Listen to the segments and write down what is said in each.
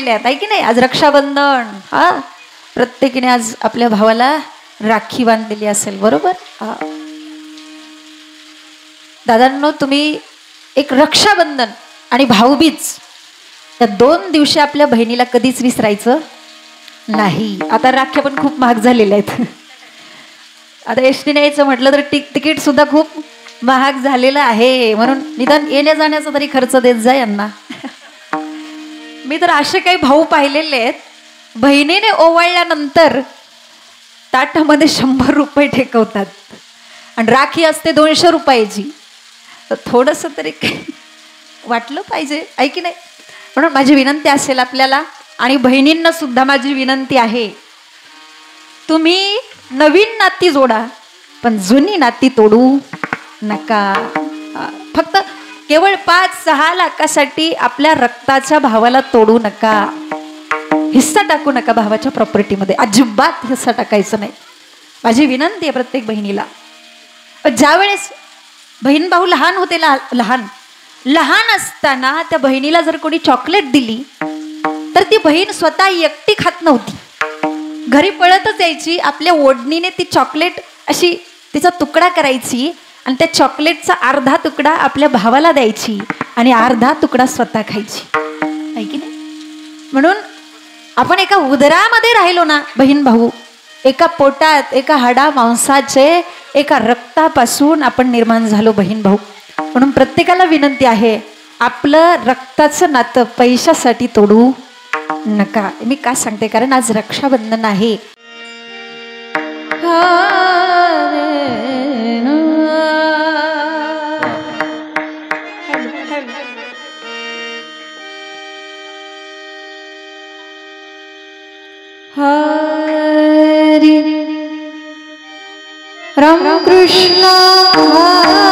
आहे की नाही. आज रक्षाबंधन, हा प्रत्येकीने आज आपल्या भावाला राखी बांधलेली असेल, बरोबर. हा दादांनो, तुम्ही एक रक्षाबंधन आणि भाऊबीज या 2 दिवशी आपल्या बहिणीला कधीच विसरायचं नाही. आता राख्या पण खूप महाग झालेल्या आहेत. आता एसटीने यायचं म्हटलं तर तिकीट सुद्धा खूप महाग झालेलं आहे, म्हणून निदान येण्या जाण्याचा तरी खर्च देत जा यांना. मी तर असे काही भाऊ पाहिलेले आहेत, बहिणीने ओवाळल्यानंतर ताटामध्ये 100 रुपये ठेकवतात आणि राखी असते 200 रुपयाची. तर थोडंसं तरी वाटलं पाहिजे, आहे की नाही. म्हणून माझी विनंती असेल आपल्याला, आणि बहिणींना सुद्धा माझी विनंती आहे, तुम्ही नवीन नाती जोडा पण जुनी नाती तोडू नका. फक्त केवळ 5-6 लाखासाठी आपल्या रक्ताच्या भावाला तोडू नका. हिस्सा टाकू नका भावाच्या प्रॉपर्टीमध्ये, अजिबात हिस्सा टाकायचं नाही. माझी विनंती आहे प्रत्येक बहिणीला. ज्यावेळेस बहीण भाऊ लहान होते, लहान असताना त्या बहिणीला जर कोणी चॉकलेट दिली तर ती बहीण स्वतः एकटी खात नव्हती, घरी पळतच यायची, आपल्या ओढणीने ती चॉकलेट अशी तिचा तुकडा करायची आणि त्या चॉकलेटचा अर्धा तुकडा आपल्या भावाला द्यायची आणि अर्धा तुकडा स्वतः खायची, आहे की नाही. म्हणून आपण एका उदरामध्ये राहिलो ना बहीण भाऊ, एका पोटात, एका हाडा मांसाचे, एका रक्तापासून आपण निर्माण झालो बहीण भाऊ. म्हणून प्रत्येकाला विनंती आहे, आपलं रक्ताचं नातं पैशासाठी तोडू नका. मी का सांगते, कारण आज रक्षाबंधन आहे. हरी राम कृष्ण हरी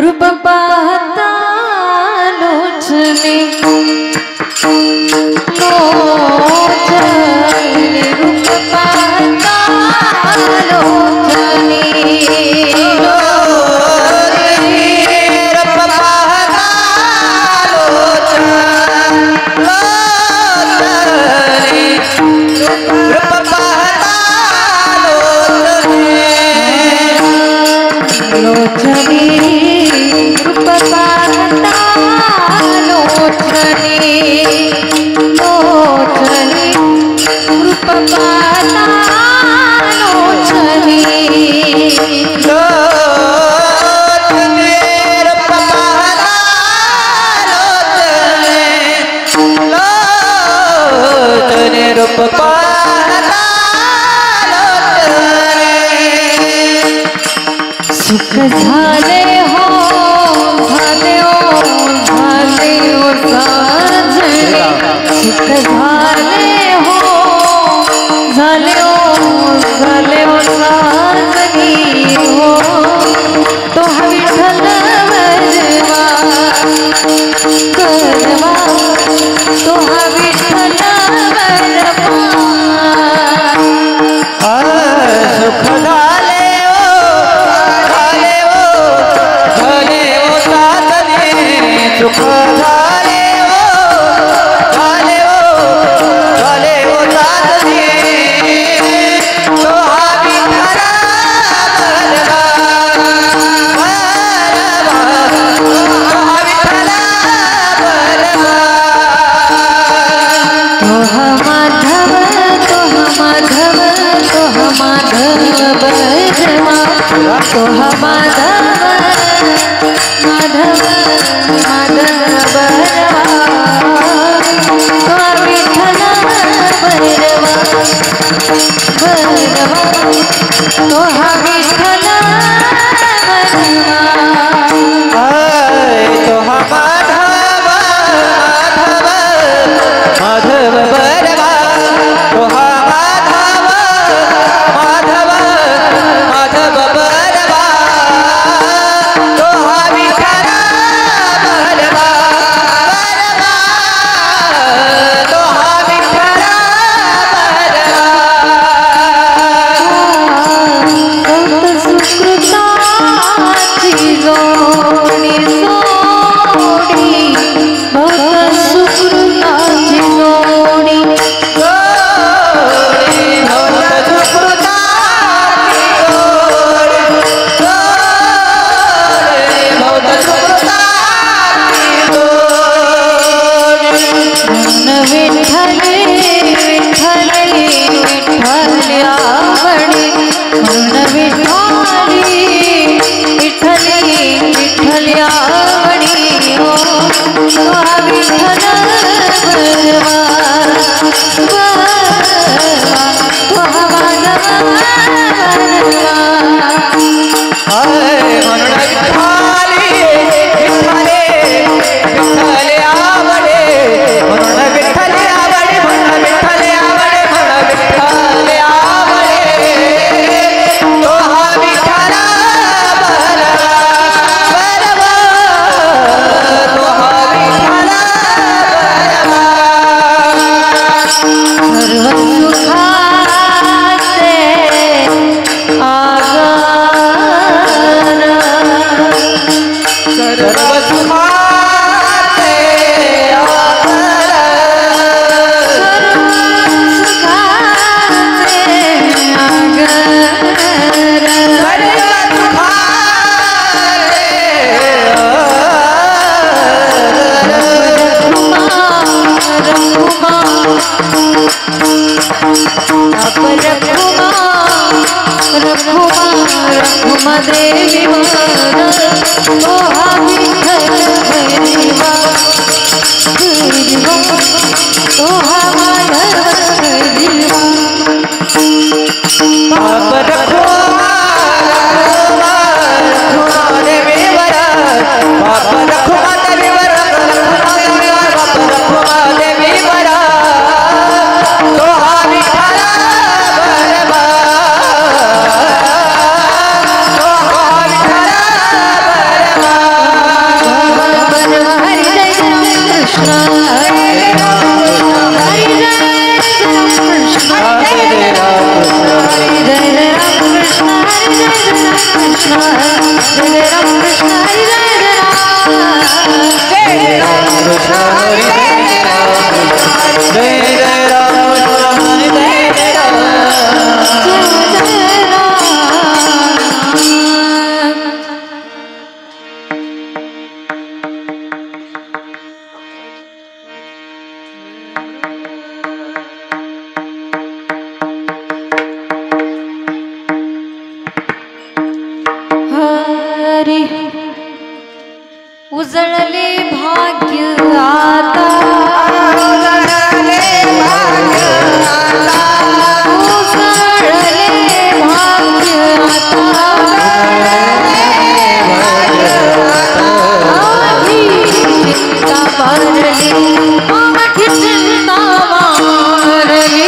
रूप पाहता लोचने रूप पाहता लोचने लोचने झाले ओ साजनी हो तो हा विठ्ठल बरवा बरवा तो हा विठ्ठल बरवा सुख झाले ओ साजनी सुख झाले ओ साजनी तो हा विठ्ठल बरवा तो हा माधव तो हा माधव तो हा माधव बरवा तो हा माधव माधव माधव बरवा तो हा विठ्ठल बरवा बरवा तो हा विठ्ठल बरवा तो हा माधव बरवा तो हा माधव बरवा तो हा विठ्ठल बरवा तो हा विठ्ठल बरवा सुकृताची जोडी सोडी भक्त सुकृताची जोडी विठ्ठले विठ्ठले विठ्ठले आवडे म्हणून विठ्ठली विठ्ठली विठ्ठले आवडी हो तो हा विठ्ठल बरवा बरवा तो हा माधव बरवा रघुमा देवी तो हा विठ्ठल भैरवा तो हा माधव उजळले भाग्य आता उजळले भाग्य चिंता मारली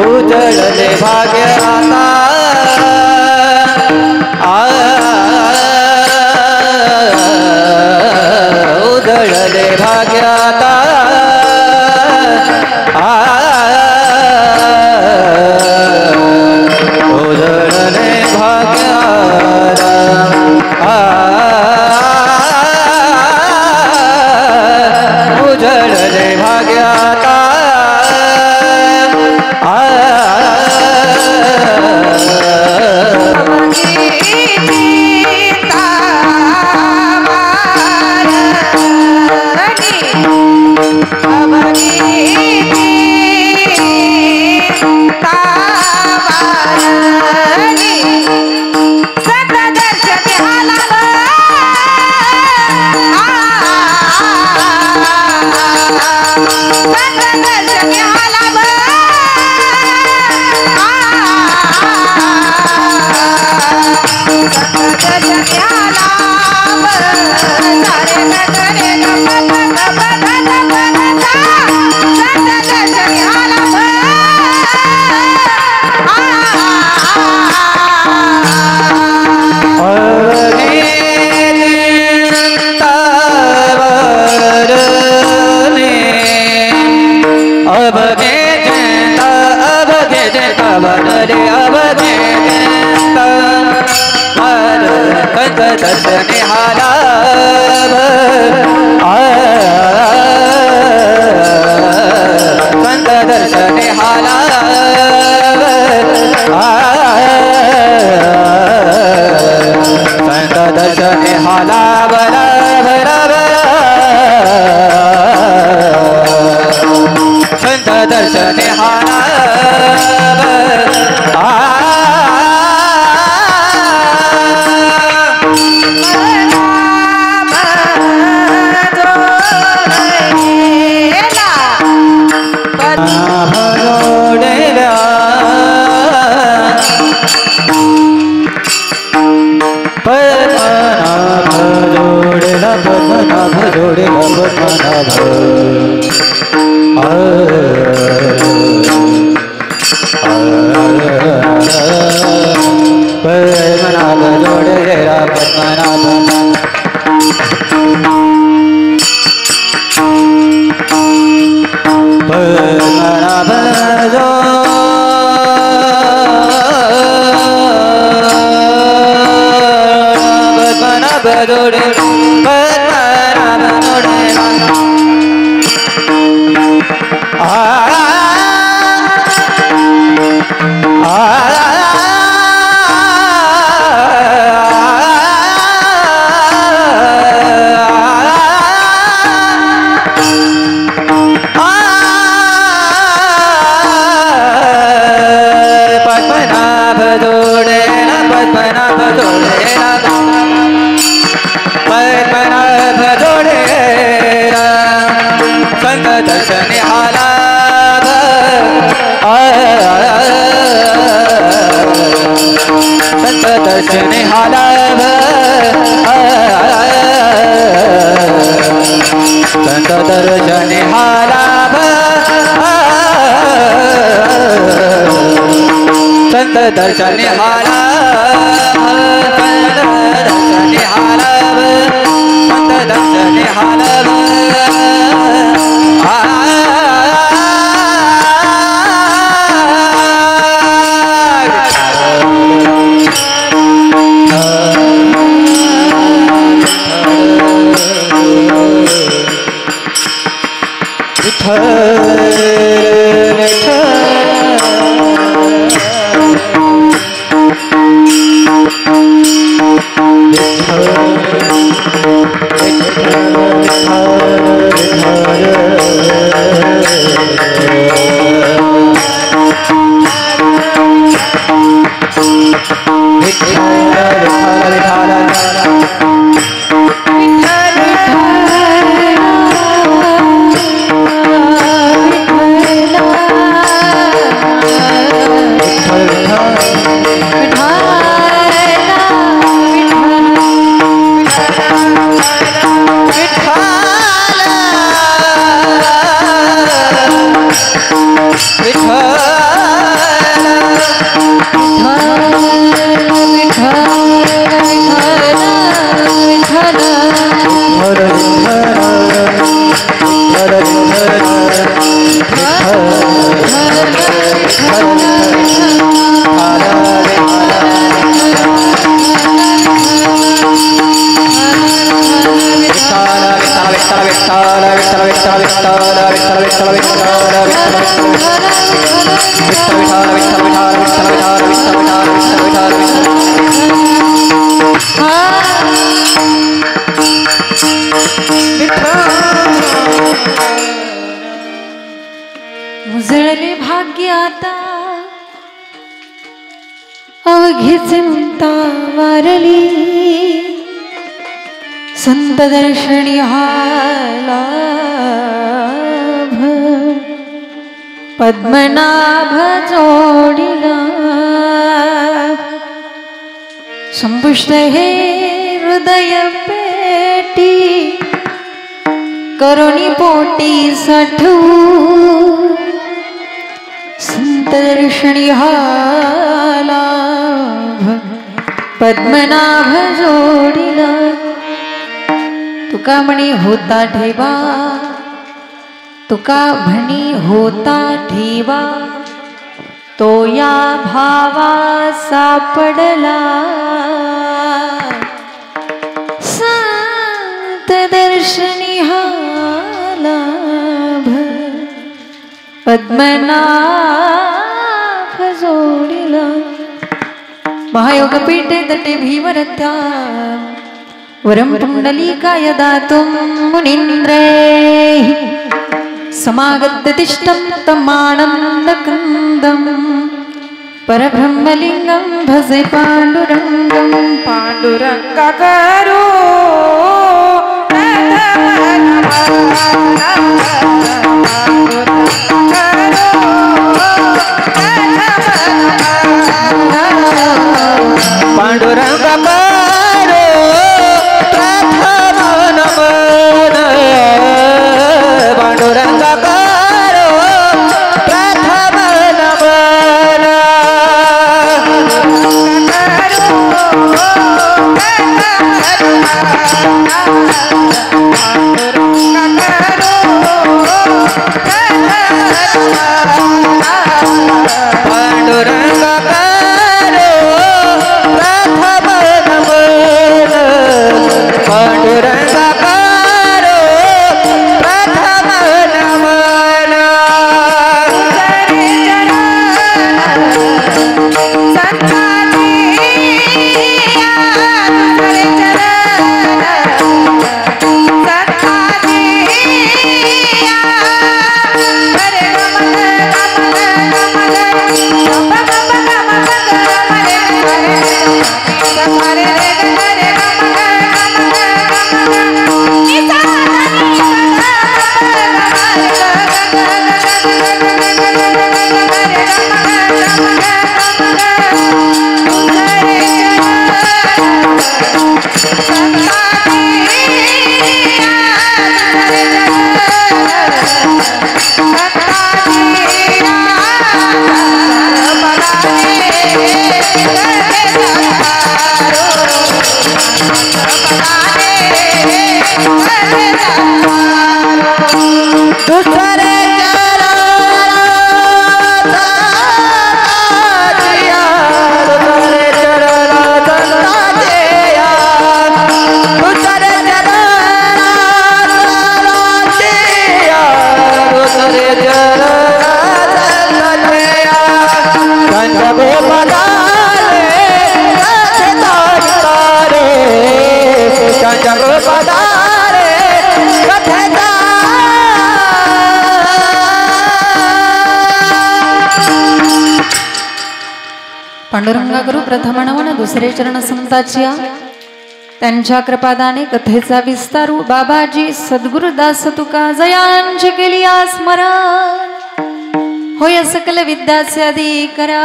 उजळले भाग्य आता उजळले भाग्य आता उजळले भाग्य उजळले भाग्य आता दर्शने हाला संत दर्शने हाला संत दर्शने हाला बरा बरा संत दर्शने हाला भरोड जोडे पद्मनाभ जोडे दर्शने हाला संत दर्शने हाला संत दर्शने हाला संत दर्शने हाला दर्शने हाला संत दर्शने हाला मुजळले भाग्य आता अवघी चिंता वारली संत दर्शनी लाभ पद्मनाभ जोडिला संपुष्ट हे हृदय पेटी करुणी पोटी साठू संत दर्शनी लाभ पद्मनाभ जोडिला तुका म्हणी होता ठेवा तुका म्हणी होता ठेवा तो या भावा सापडला संत दर्शनी लाभ पद्मनाभ जोडिला महायोगपीठे तटे भीमरथ्या वरं पुण्डलीकाय दातुं मुनीन्द्रैः समागत्य तिष्ठं तमानन्दकन्दं परब्रह्मलिङ्गं भजे पाण्डुरङ्गं पाण्डुरङ्गकरो पांडुरंग करो प्रथम नमन पांडुरंग करो प्रथम नमन पांडुरंगा गुरु प्रथम नवन दुसरे चरण संताची त्यांच्या कृपादाने कथेचा विस्तारू बाबाजी सद्गुरु दास तुका जयांची केली स्मरण होय सकल विद्याचे अधिकरण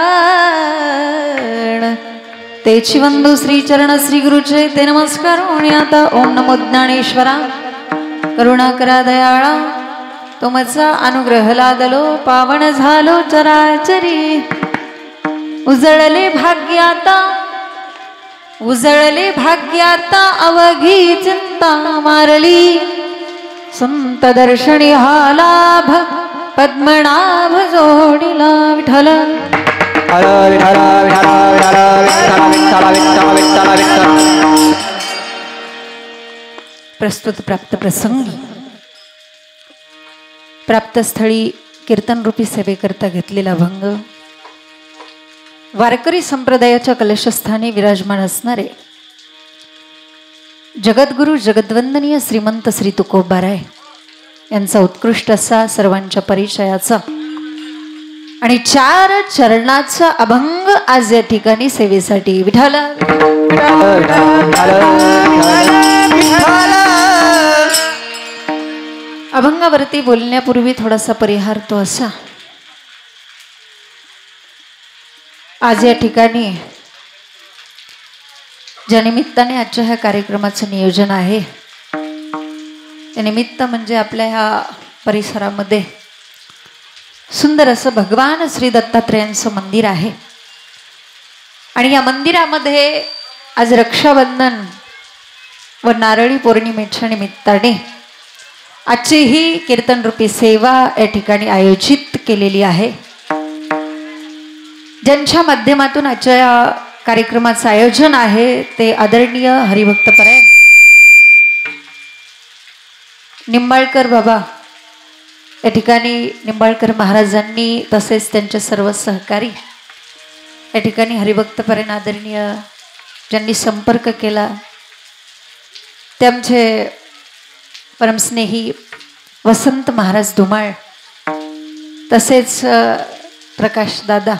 तेची वंदू श्री चरण श्री गुरुचे ते नमस्कार आणि आता ओम नमो ज्ञानेश्वरा करुणा करा दयाळा तुमचा अनुग्रह लादलो पावन झालो चराचरी उजळले भाग्याता अवघी चिंता मारली संत दर्शनी हा लाभ पद्मनाभ जोडिला विठ्ठल प्रस्तुत प्राप्त प्रसंगी प्राप्तस्थळी कीर्तन रूपी सेवेकरता घेतलेला भंग वारकरी संप्रदायाच्या कलशस्थानी विराजमान असणारे जगद्गुरु जगद्वंदनीय श्रीमंत श्री तुकोबाराय यांचा उत्कृष्ट असा सर्वांच्या परिचयाचा आणि 4 चरणाचा अभंग आज या ठिकाणी सेवेसाठी विठ्ठल अभंगावरती बोलण्यापूर्वी थोडासा परिहार तो असा, आज या ठिकाणी ज्या निमित्ताने आजच्या ह्या कार्यक्रमाचं नियोजन आहे ते निमित्त म्हणजे आपल्या ह्या परिसरामध्ये सुंदर असं भगवान श्री दत्तात्रेयांचं मंदिर आहे आणि या मंदिरामध्ये आज रक्षाबंधन व नारळी पौर्णिमेच्या निमित्ताने आजची ही कीर्तन रूपी सेवा या ठिकाणी आयोजित केलेली आहे। ज्यांच्या माध्यमातून आजच्या या कार्यक्रमाचं आयोजन आहे ते आदरणीय हरिभक्तपरायण निंबाळकर बाबा या ठिकाणी निंबाळकर महाराजांनी तसेच त्यांचे सर्व सहकारी या ठिकाणी हरिभक्तपरायण आदरणीय ज्यांनी संपर्क केला ते आमचे परमस्नेही वसंत महाराज धुमाळ तसेच प्रकाश दादा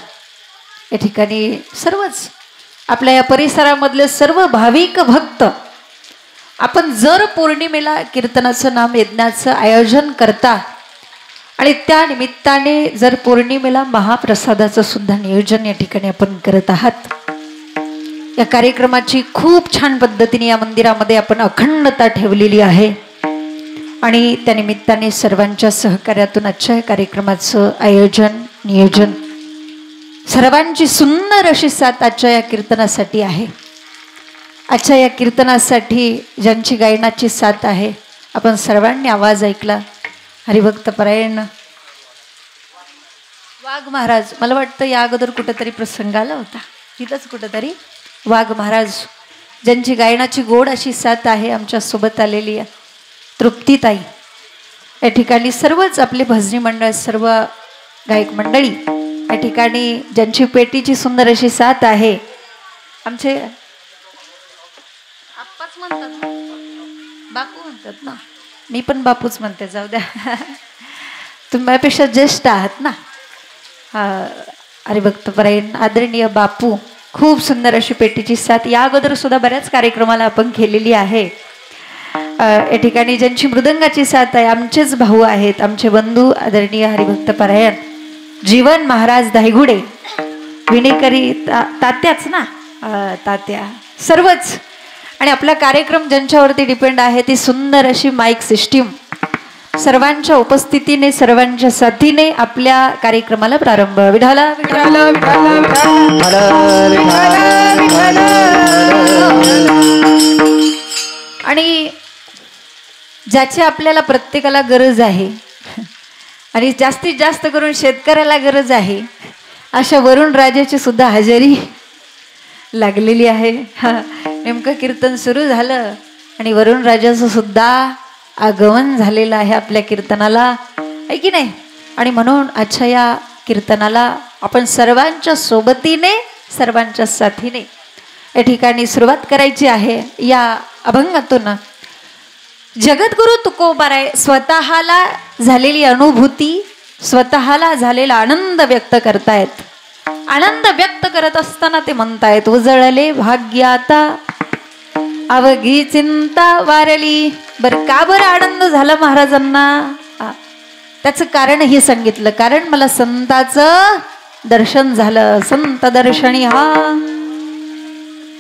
या ठिकाणी सर्वच आपल्या या परिसरामधले सर्व भाविक भक्त आपण जर पौर्णिमेला कीर्तनाचं नाम यज्ञाचं आयोजन करता आणि त्या निमित्ताने जर पौर्णिमेला महाप्रसादाचं सुद्धा नियोजन या ठिकाणी आपण करत आहात। या कार्यक्रमाची खूप छान पद्धतीने या मंदिरामध्ये आपण अखंडता ठेवलेली आहे आणि त्या निमित्ताने सर्वांच्या सहकार्यातून आजच्या या कार्यक्रमाचं आयोजन नियोजन सर्वांची सुंदर अशी साथ आजच्या या कीर्तनासाठी आहे। आजच्या या कीर्तनासाठी ज्यांची गायनाची साथ आहे आपण सर्वांनी आवाज ऐकला हरिभक्तपरायण वाघ महाराज, मला वाटतं या अगोदर कुठेतरी प्रसंग आला होता तिथंच कुठेतरी वाघ महाराज ज्यांची गायनाची गोड अशी साथ आहे आमच्या सोबत आलेली तृप्तीताई या ठिकाणी सर्वच आपले भजनी मंडळ सर्व गायक मंडळी या ठिकाणी ज्यांची पेटीची सुंदर अशी साथ आहे, आमचे आप्पाच म्हणतात ना, बापू म्हणतात ना, मी पण बापूच म्हणते, जाऊ द्या. तुम्ही माझ्यापेक्षा ज्येष्ठ आहात ना. हरिभक्तपरायण आदरणीय बापू, खूप सुंदर अशी पेटीची साथ या अगोदर सुद्धा बऱ्याच कार्यक्रमाला आपण केलेली आहे. या ठिकाणी ज्यांची मृदंगाची साथ आहे आमचेच भाऊ आहेत, आमचे बंधू आदरणीय हरिभक्तपरायण जीवन महाराज धायगुडे, विनेकरी तात्याच ना, तात्या सर्वच. आणि आपला कार्यक्रम ज्यांच्यावरती डिपेंड आहे ती सुंदर अशी माईक सिस्टीम, सर्वांच्या उपस्थितीने सर्वांच्या साथीने आपल्या कार्यक्रमाला प्रारंभ. विठाला विठाला आणि ज्याची आपल्याला प्रत्येकाला गरज आहे आणि जास्तीत जास्त करून शेतकऱ्याला गरज आहे, अशा वरुण राजाची सुद्धा हजेरी लागलेली आहे. नेमकं कीर्तन सुरू झालं आणि वरुण राजाचं सुद्धा आगमन झालेलं आहे आपल्या कीर्तनाला, आहे की नाही. आणि म्हणून आजच्या या कीर्तनाला आपण सर्वांच्या सोबतीने सर्वांच्या साथीने या ठिकाणी सुरुवात करायची आहे. या अभंगातून जगद्गुरु तुकोबाराय स्वतःला झालेली अनुभूती, स्वतःला झालेला आनंद व्यक्त करतायत. आनंद व्यक्त करत असताना ते म्हणतायत, उजळले भाग्य आता अवघी चिंता वारली. बरं, का बरं आनंद झाला महाराजांना? त्याचं कारण हे सांगितलं. कारण मला संताचं दर्शन झालं, संत दर्शनी हा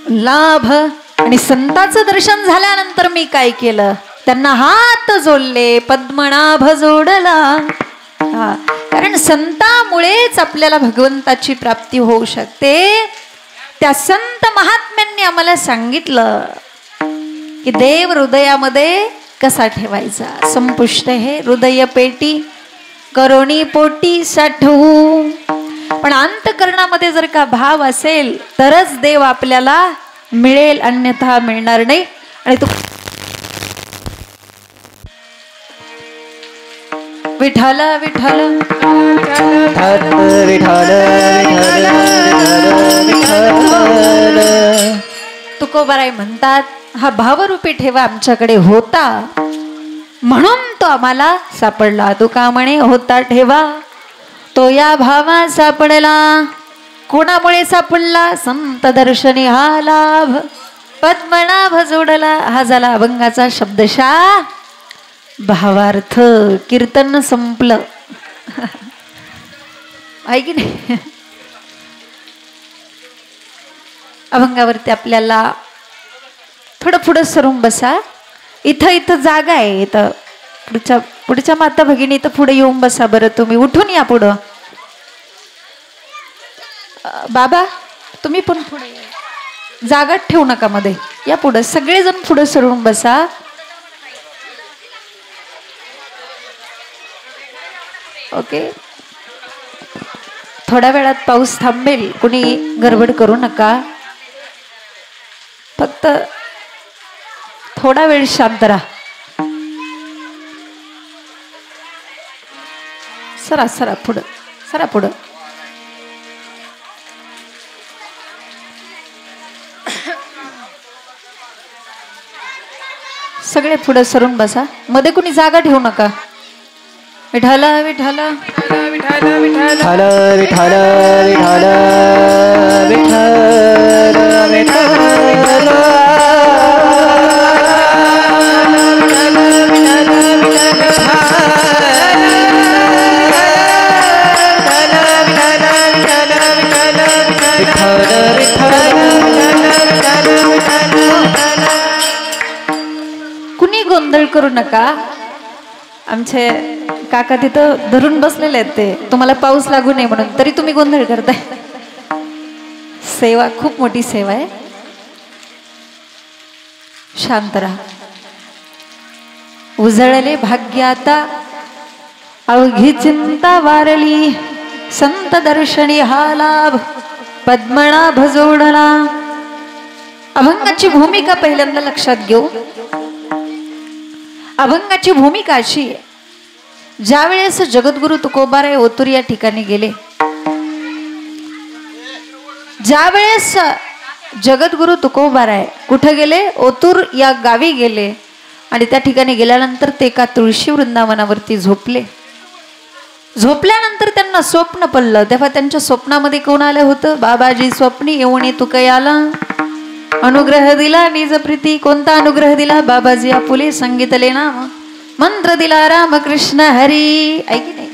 लाभ. आणि संताचं दर्शन झाल्यानंतर मी काय केलं? त्यांना हात जोडले, पद्मनाभ जोडला. कारण संतामुळेच आपल्याला भगवंताची प्राप्ती होऊ शकते. त्या संत महात्म्यांनी आम्हाला सांगितलं की देव हृदयामध्ये कसा ठेवायचा. संपुष्ट हे हृदय पेटी करोनी पोटी साठवू. पण अंतकरणामध्ये जर का भाव असेल तरच देव आपल्याला मिळेल, अन्यथा मिळणार नाही. आणि तो विठाल विठाल तुकोबाराय म्हणतात, हा भावरूपी ठेवा आमच्याकडे होता म्हणून तो आम्हाला सापडला. तुका म्हणे होता ठेवा तो या भावा सापडला. कोणामुळे सापडला? संत दर्शनी हा लाभ, पद्मनाभ जोडला. हा झाला अभंगाचा शब्दशः भावार्थ. कीर्तन संपलं, आहे की नाही. अभंगावरती आपल्याला थोडं पुढं सरून बसा. इथं जागा आहे. इथं पुढच्या माता भगिनी इथं पुढे येऊन बसा. बरं, तुम्ही उठून या पुढं. बाबा तुम्ही पण पुढे, जागा ठेवू नका मध्ये, या पुढं सगळेजण पुढे सरून बसा. ओके, थोड्या वेळात पाऊस थांबेल, कुणी गडबड करू नका. फक्त थोडा वेळ शांत राहा. सरा पुढं, सरा पुढं. सगळे पुढे सरून बसा. मध्ये कुणी जागा ठेवू नका. विठाल विठाल विठाल विठाल विठाल विठाल विठाल विठाल. कुणी गोंधळ करू नका. आमचे काका तिथं धरून बसलेले आहेत, ते तुम्हाला पाऊस लागू नये म्हणून, तरी तुम्ही गोंधळ करताय. सेवा खूप मोठी सेवा आहे. शांत राहा. उजळले भाग्य आता अवघी चिंता वारली. संत दर्शनी हा लाभ, पद्मनाभ जोडला. अभंगाची भूमिका पहिल्यांदा लक्षात घेऊ. अभंगाची भूमिका अशी आहे, ज्यावेळेस जगद्गुरु तुकोबाराय ओतूर या ठिकाणी गेले ज्या वेळेस जगद्गुरु तुकोबाराय कुठे गेले, ओतूर या गावी गेले आणि त्या ठिकाणी गेल्यानंतर ते एका तुळशी वृंदावनावरती झोपले. झोपल्यानंतर त्यांना स्वप्न पडलं. तेव्हा त्यांच्या स्वप्नामध्ये कोण आलं होतं? बाबाजी स्वप्नी येऊन तुकयाला अनुग्रह दिला निज प्रीती. कोणता अनुग्रह दिला? बाबाजी आपुले सांगितले नाम मंत्र दिला रामकृष्ण हरी. ऐकी नाही.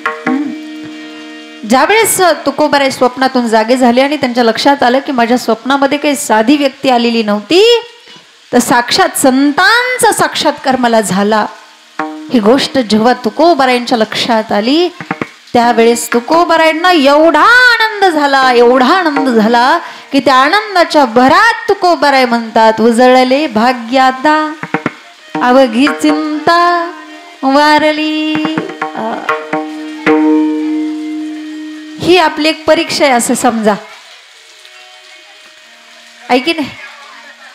ज्यावेळेस तुकोबाराय स्वप्नातून जागे झाले आणि त्यांच्या लक्षात आलं की माझ्या स्वप्नामध्ये काही साधी व्यक्ती आलेली नव्हती, तर साक्षात संतांचा साक्षात्कार मला झाला. ही गोष्ट जेव्हा तुकोबारायांच्या लक्षात आली त्यावेळेस तुकोबारायांना एवढा आनंद झाला की त्या आनंदाच्या भरात तुकोबाराय म्हणतात, उजळले भाग्याता अवघी चिंता वारली. ही आपली एक परीक्षा आहे असं समजा. ऐकी नाही.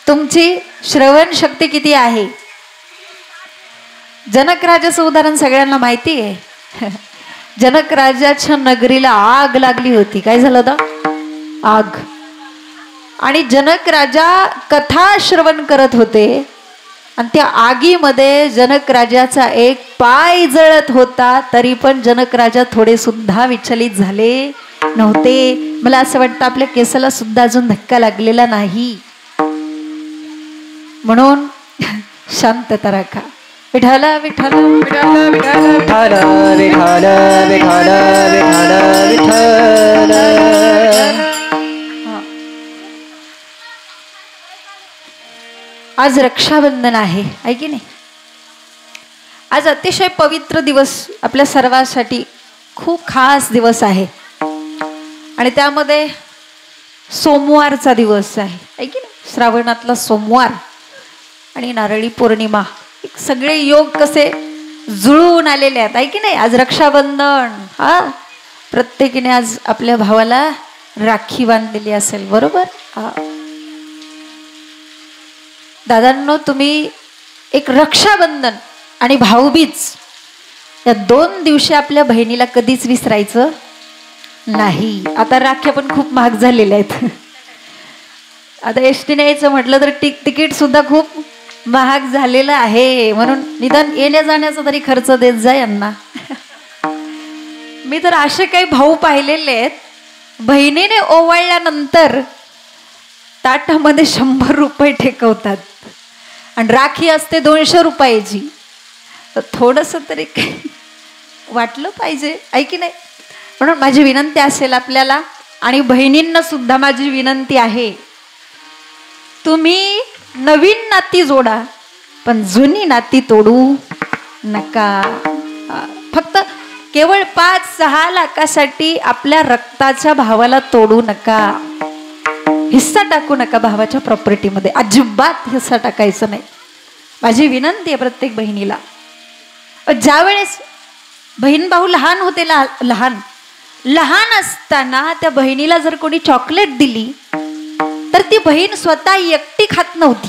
तुमची श्रवण शक्ती किती आहे? जनक राजाचं उदाहरण सगळ्यांना माहिती आहे. जनक राजाच्या नगरीला आग लागली होती. काय झालं होतं? आग. आणि जनक राजा कथा श्रवण करत होते आणि त्या आगीमध्ये जनक राजाचा एक पाय जळत होता, तरी पण जनक राजा थोडे सुद्धा विचलित झाले नव्हते. मला असं वाटतं आपल्या केसाला सुद्धा अजून धक्का लागलेला नाही, म्हणून शांतता राखा. विठाल विठाल विठाल विठाल विठाल विठाल विठाल विठाल. आज रक्षाबंधन आहे, आहे की नाही? आज अतिशय पवित्र दिवस आपल्या सर्वांसाठी, खूप खास दिवस आहे आणि त्यामध्ये सोमवारचा दिवस आहे, आहे की नाही? श्रावणातला सोमवार आणि नारळी पौर्णिमा, सगळे योग कसे जुळून आलेले आहेत, आहे की नाही? आज रक्षाबंधन. हा, प्रत्येकीने आज आपल्या भावाला राखी बांधलेली असेल, बरोबर? हा. दादांनो, तुम्ही एक रक्षाबंधन आणि भाऊबीज या 2 दिवशी आपल्या बहिणीला कधीच विसरायचं नाही. आता राख्या पण खूप महाग झालेल्या आहेत. आता एसटीने यायचं म्हटलं तर तिकीट सुद्धा खूप महाग झालेलं आहे, म्हणून निदान येण्या जाण्याचा तरी खर्च देत जा यांना. मी तर असे काही भाऊ पाहिलेले आहेत, बहिणीने ओवाळल्यानंतर ताटामध्ये 100 रुपये ठेकवतात आणि राखी असते 200 रुपयाची. तर थोडंसं तरी वाटलं पाहिजे, आहे की नाही? म्हणून माझी विनंती असेल आपल्याला आणि बहिणींना सुद्धा माझी विनंती आहे, तुम्ही नवीन नाती जोडा पण जुनी नाती तोडू नका. फक्त केवळ 5-6 लाखासाठी आपल्या रक्ताच्या भावाला तोडू नका. हिस्सा टाकू नका भावाच्या प्रॉपर्टीमध्ये, अजिबात हिस्सा टाकायचं नाही. माझी विनंती आहे प्रत्येक बहिणीला. ज्या वेळेस बहीण भाऊ लहान होते, लहान असताना त्या बहिणीला जर कोणी चॉकलेट दिली तर ती बहीण स्वतः एकटी खात नव्हती,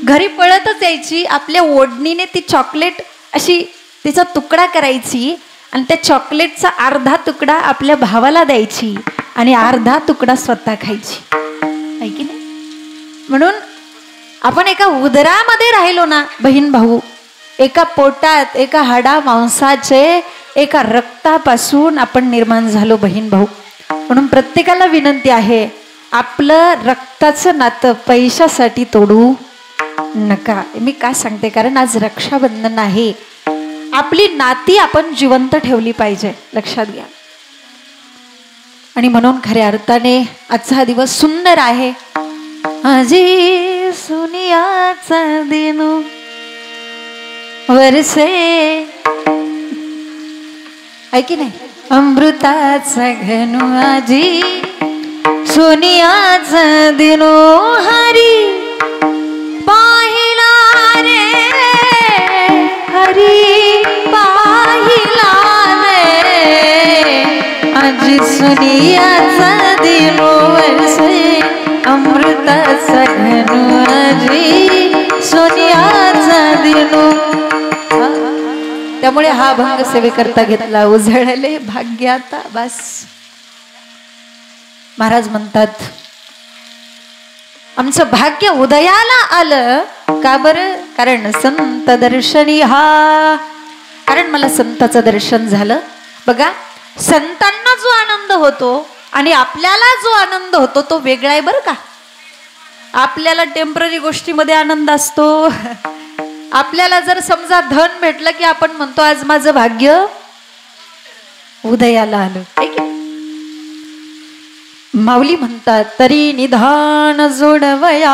घरी पळतच यायची, आपल्या ओढणीने ती चॉकलेट अशी तिचा तुकडा करायची आणि त्या चॉकलेटचा अर्धा तुकडा आपल्या भावाला द्यायची आणि अर्धा तुकडा स्वतः खायची, आहे की नाही? म्हणून आपण एका उदरामध्ये राहिलो ना बहीण भाऊ, एका पोटात, एका हाडा मांसाचे, एका रक्तापासून आपण निर्माण झालो बहीण भाऊ. म्हणून प्रत्येकाला विनंती आहे, आपलं रक्ताचं नातं पैशासाठी तोडू नका. मी काय सांगते, कारण आज रक्षाबंधन आहे. आपली नाती आपण जिवंत ठेवली पाहिजे, लक्षात घ्या. आणि म्हणून खऱ्या अर्थाने आजचा हा दिवस सुंदर आहे. आजी सुनियाचा दिन वर्षे, आहे की नाही? अमृताचा घनु आजी सोनियाचा दिनो हरी पाहिला रे, हरी पाहिला रे. आजी सोनियाचा दिनो वर्षे अमृताचा घनु आजी सोनियाचा दिनो. त्यामुळे हा भंग सेवेकरता घेतला. उजळले भाग्याता. बस महाराज म्हणतात, आमचं भाग्य उदयाला आलं का बरं? कारण संत दर्शनी हा, कारण मला संताचं दर्शन झालं. बघा, संतांना जो आनंद होतो आणि आपल्याला जो आनंद होतो तो वेगळा आहे बरं का. आपल्याला टेम्पररी गोष्टीमध्ये आनंद असतो. आपल्याला जर समजा धन भेटलं की आपण म्हणतो आज माझं भाग्य उदयाला आलं. माऊली म्हणतात, तरी निधान जोडवया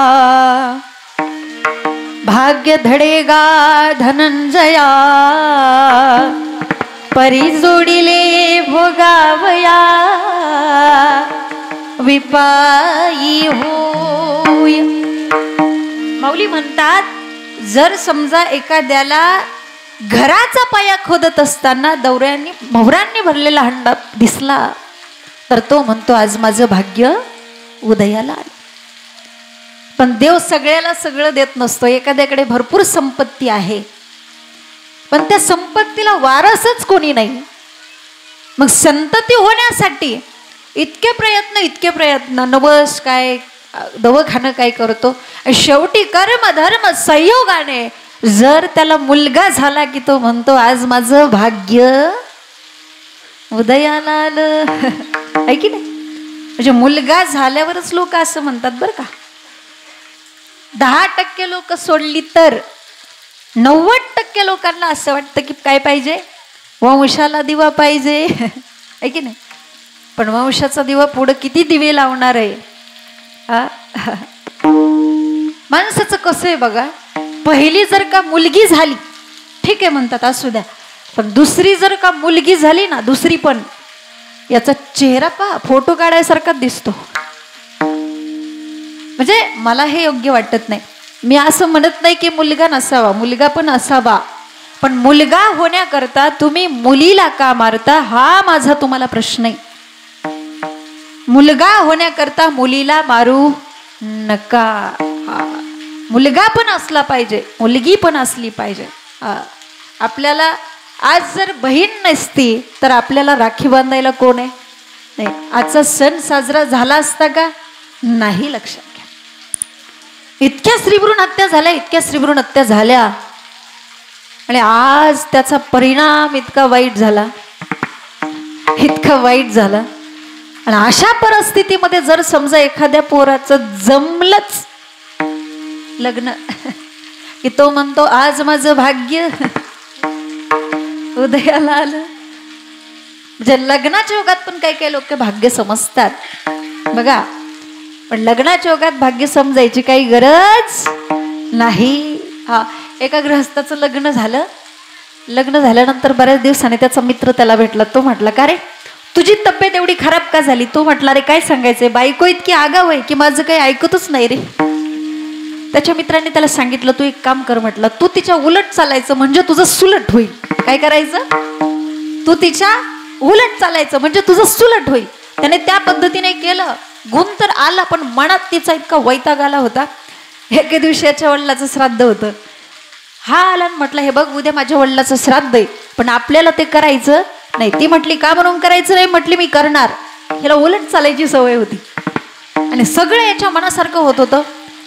भाग्य धडेगा धनंजया, परी जोडिले भोगावया विपायी होय. माऊली म्हणतात, जर समजा एखाद्याला घराचा पाया खोदत असताना मोहरांनी भरलेला हंडा दिसला तर तो म्हणतो आज माझं भाग्य उदयाला आलं. पण देव सगळ्याला सगळं देत नसतो. एखाद्याकडे भरपूर संपत्ती आहे पण त्या संपत्तीला वारसच कोणी नाही. मग संतती होण्यासाठी इतके प्रयत्न नवस काय दवाखाना काय करतो. शेवटी कर्म धर्म संयोगाने जर त्याला मुलगा झाला की तो म्हणतो आज माझं भाग्य उदयाला आलं. आहे की नाही? म्हणजे मुलगा झाल्यावरच लोक असं म्हणतात बरं का. 10% लोक सोडली तर 90% लोकांना असं वाटतं की काय पाहिजे, वंशाला दिवा पाहिजे. आहे की नाही? पण वंशाचा दिवा पुढं किती दिवे लावणार आहे. माणसाचं कसं आहे बघा, पहिली जर का मुलगी झाली ठीक आहे म्हणतात असू द्या, पण दुसरी जर का मुलगी झाली ना, दुसरी पण, याचा चेहरा पहा फोटो काढायसारखा दिसतो. म्हणजे मला हे योग्य वाटत नाही. मी असं म्हणत नाही की मुलगा नसावा, मुलगा पण असावा, पण मुलगा होण्याकरता तुम्ही मुलीला का मारता हा माझा तुम्हाला प्रश्न आहे. मुलगा होण्याकरता मुलीला मारू नका. मुलगा पण असला पाहिजे, मुलगी पण असली पाहिजे. आपल्याला आज जर बहीण नसती तर आपल्याला राखी बांधायला कोण आहे? नाही. आजचा सण साजरा झाला असता का? नाही. लक्षात घ्या, इतक्या स्त्रीभ्रूण हत्या झाल्या आणि आज त्याचा परिणाम इतका वाईट झाला. आणि अशा परिस्थितीमध्ये जर समजा एखाद्या पोराचं जमलंच लग्न की तो म्हणतो आज माझं भाग्य उदयाला आलं. म्हणजे लग्नाच्या योगात पण काही लोक भाग्य समजतात बघा, पण लग्नाच्या योगात भाग्य समजायची काही गरज नाही. एका गृहस्थाचं लग्न झाल्यानंतर बऱ्याच दिवसाने त्याचा मित्र त्याला भेटला. तो म्हटला, का रे तुझी तब्येत एवढी खराब का झाली? तो म्हटला, रे काय सांगायचंय, बायको इतकी आगाव आहे की माझं काही ऐकतच नाही रे. त्याच्या मित्रांनी त्याला सांगितलं, तू एक काम कर म्हटलं, तू तिच्या उलट चालायचं म्हणजे तुझं सुलट होईल. काय करायचं? तू तिच्या उलट चालायचं म्हणजे तुझं सुलट होईल. त्याने त्या पद्धतीने केलं. गुण तर आला पण मनात तिचा इतका वैताग आला होता. एके दिवशी याच्या वडिलाचं श्राद्ध होतं. हा आला म्हटलं, हे बघ उद्या माझ्या वडिलाचं श्राद्ध आहे पण आपल्याला ते करायचं नाही. ती म्हटली, का म्हणून करायचं नाही? म्हटली, मी करणार. हिला उलट चालायची सवय होती आणि सगळं याच्या मनासारखं होत होतं.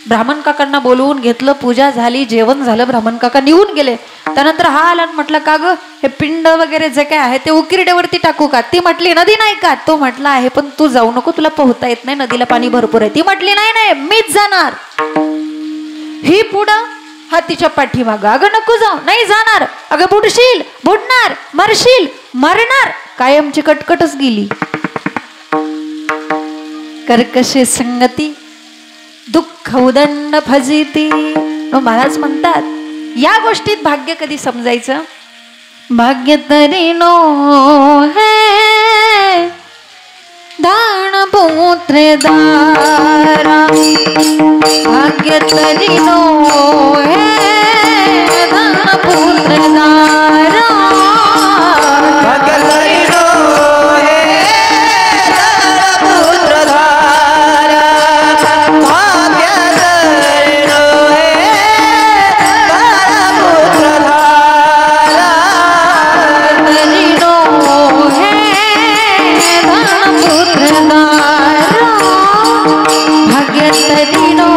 ब्राह्मण काकांना बोलवून घेतलं, पूजा झाली, जेवण झालं, ब्राह्मण काका निघून गेले. त्यानंतर हा आला म्हटलं, का ग हे पिंड वगैरे जे काय आहे ते उकिरड्यावरती टाकू का? ती म्हटली, नदी नाही का? तो म्हटला, आहे पण तू जाऊ नको, तुला पोहता येत नाही, नदीला पाणी भरपूर आहे. ती म्हटली, नाही मीच जाणार. ही पुढं, हा तिच्या पाठीमागं, अगं नको जाऊ, नाही जाणार, अगं बुडशील, बुडणार, मरशील, मरणार. कायमची कटकटच गेली. कर्कशी संगती दुःख उदंड फजिती. महाराज म्हणतात, या गोष्टीत भाग्य कधी समजायचं? भाग्य तरी नो है दान पुत्र दारा, भाग्य तरी नो है दान पुत्र दारा, भाग्य तरी नो है दान पुत्र धारा, भाग्य तरी नो है दान पुत्र धारा, तरी नो है दान पुत्र दारा, भाग्य तरी नो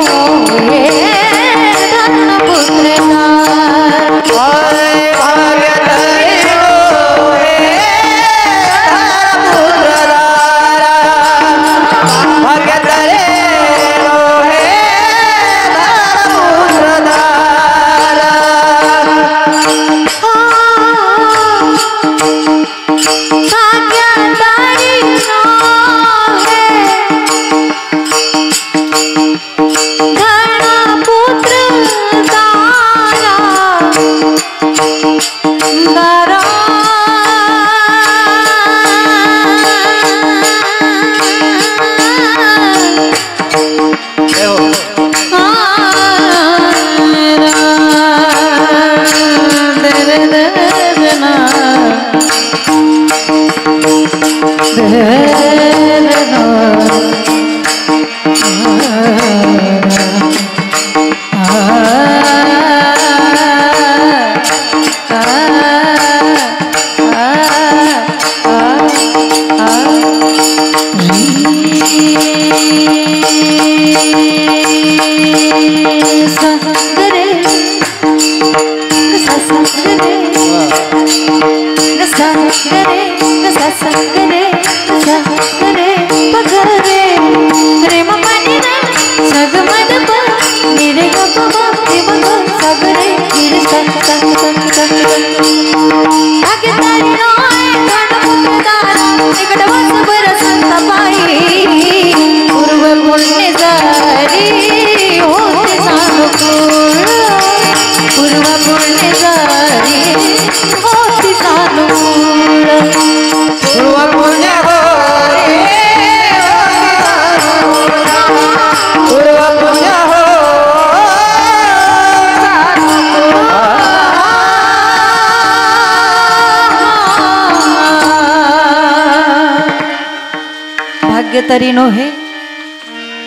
तरी नोहे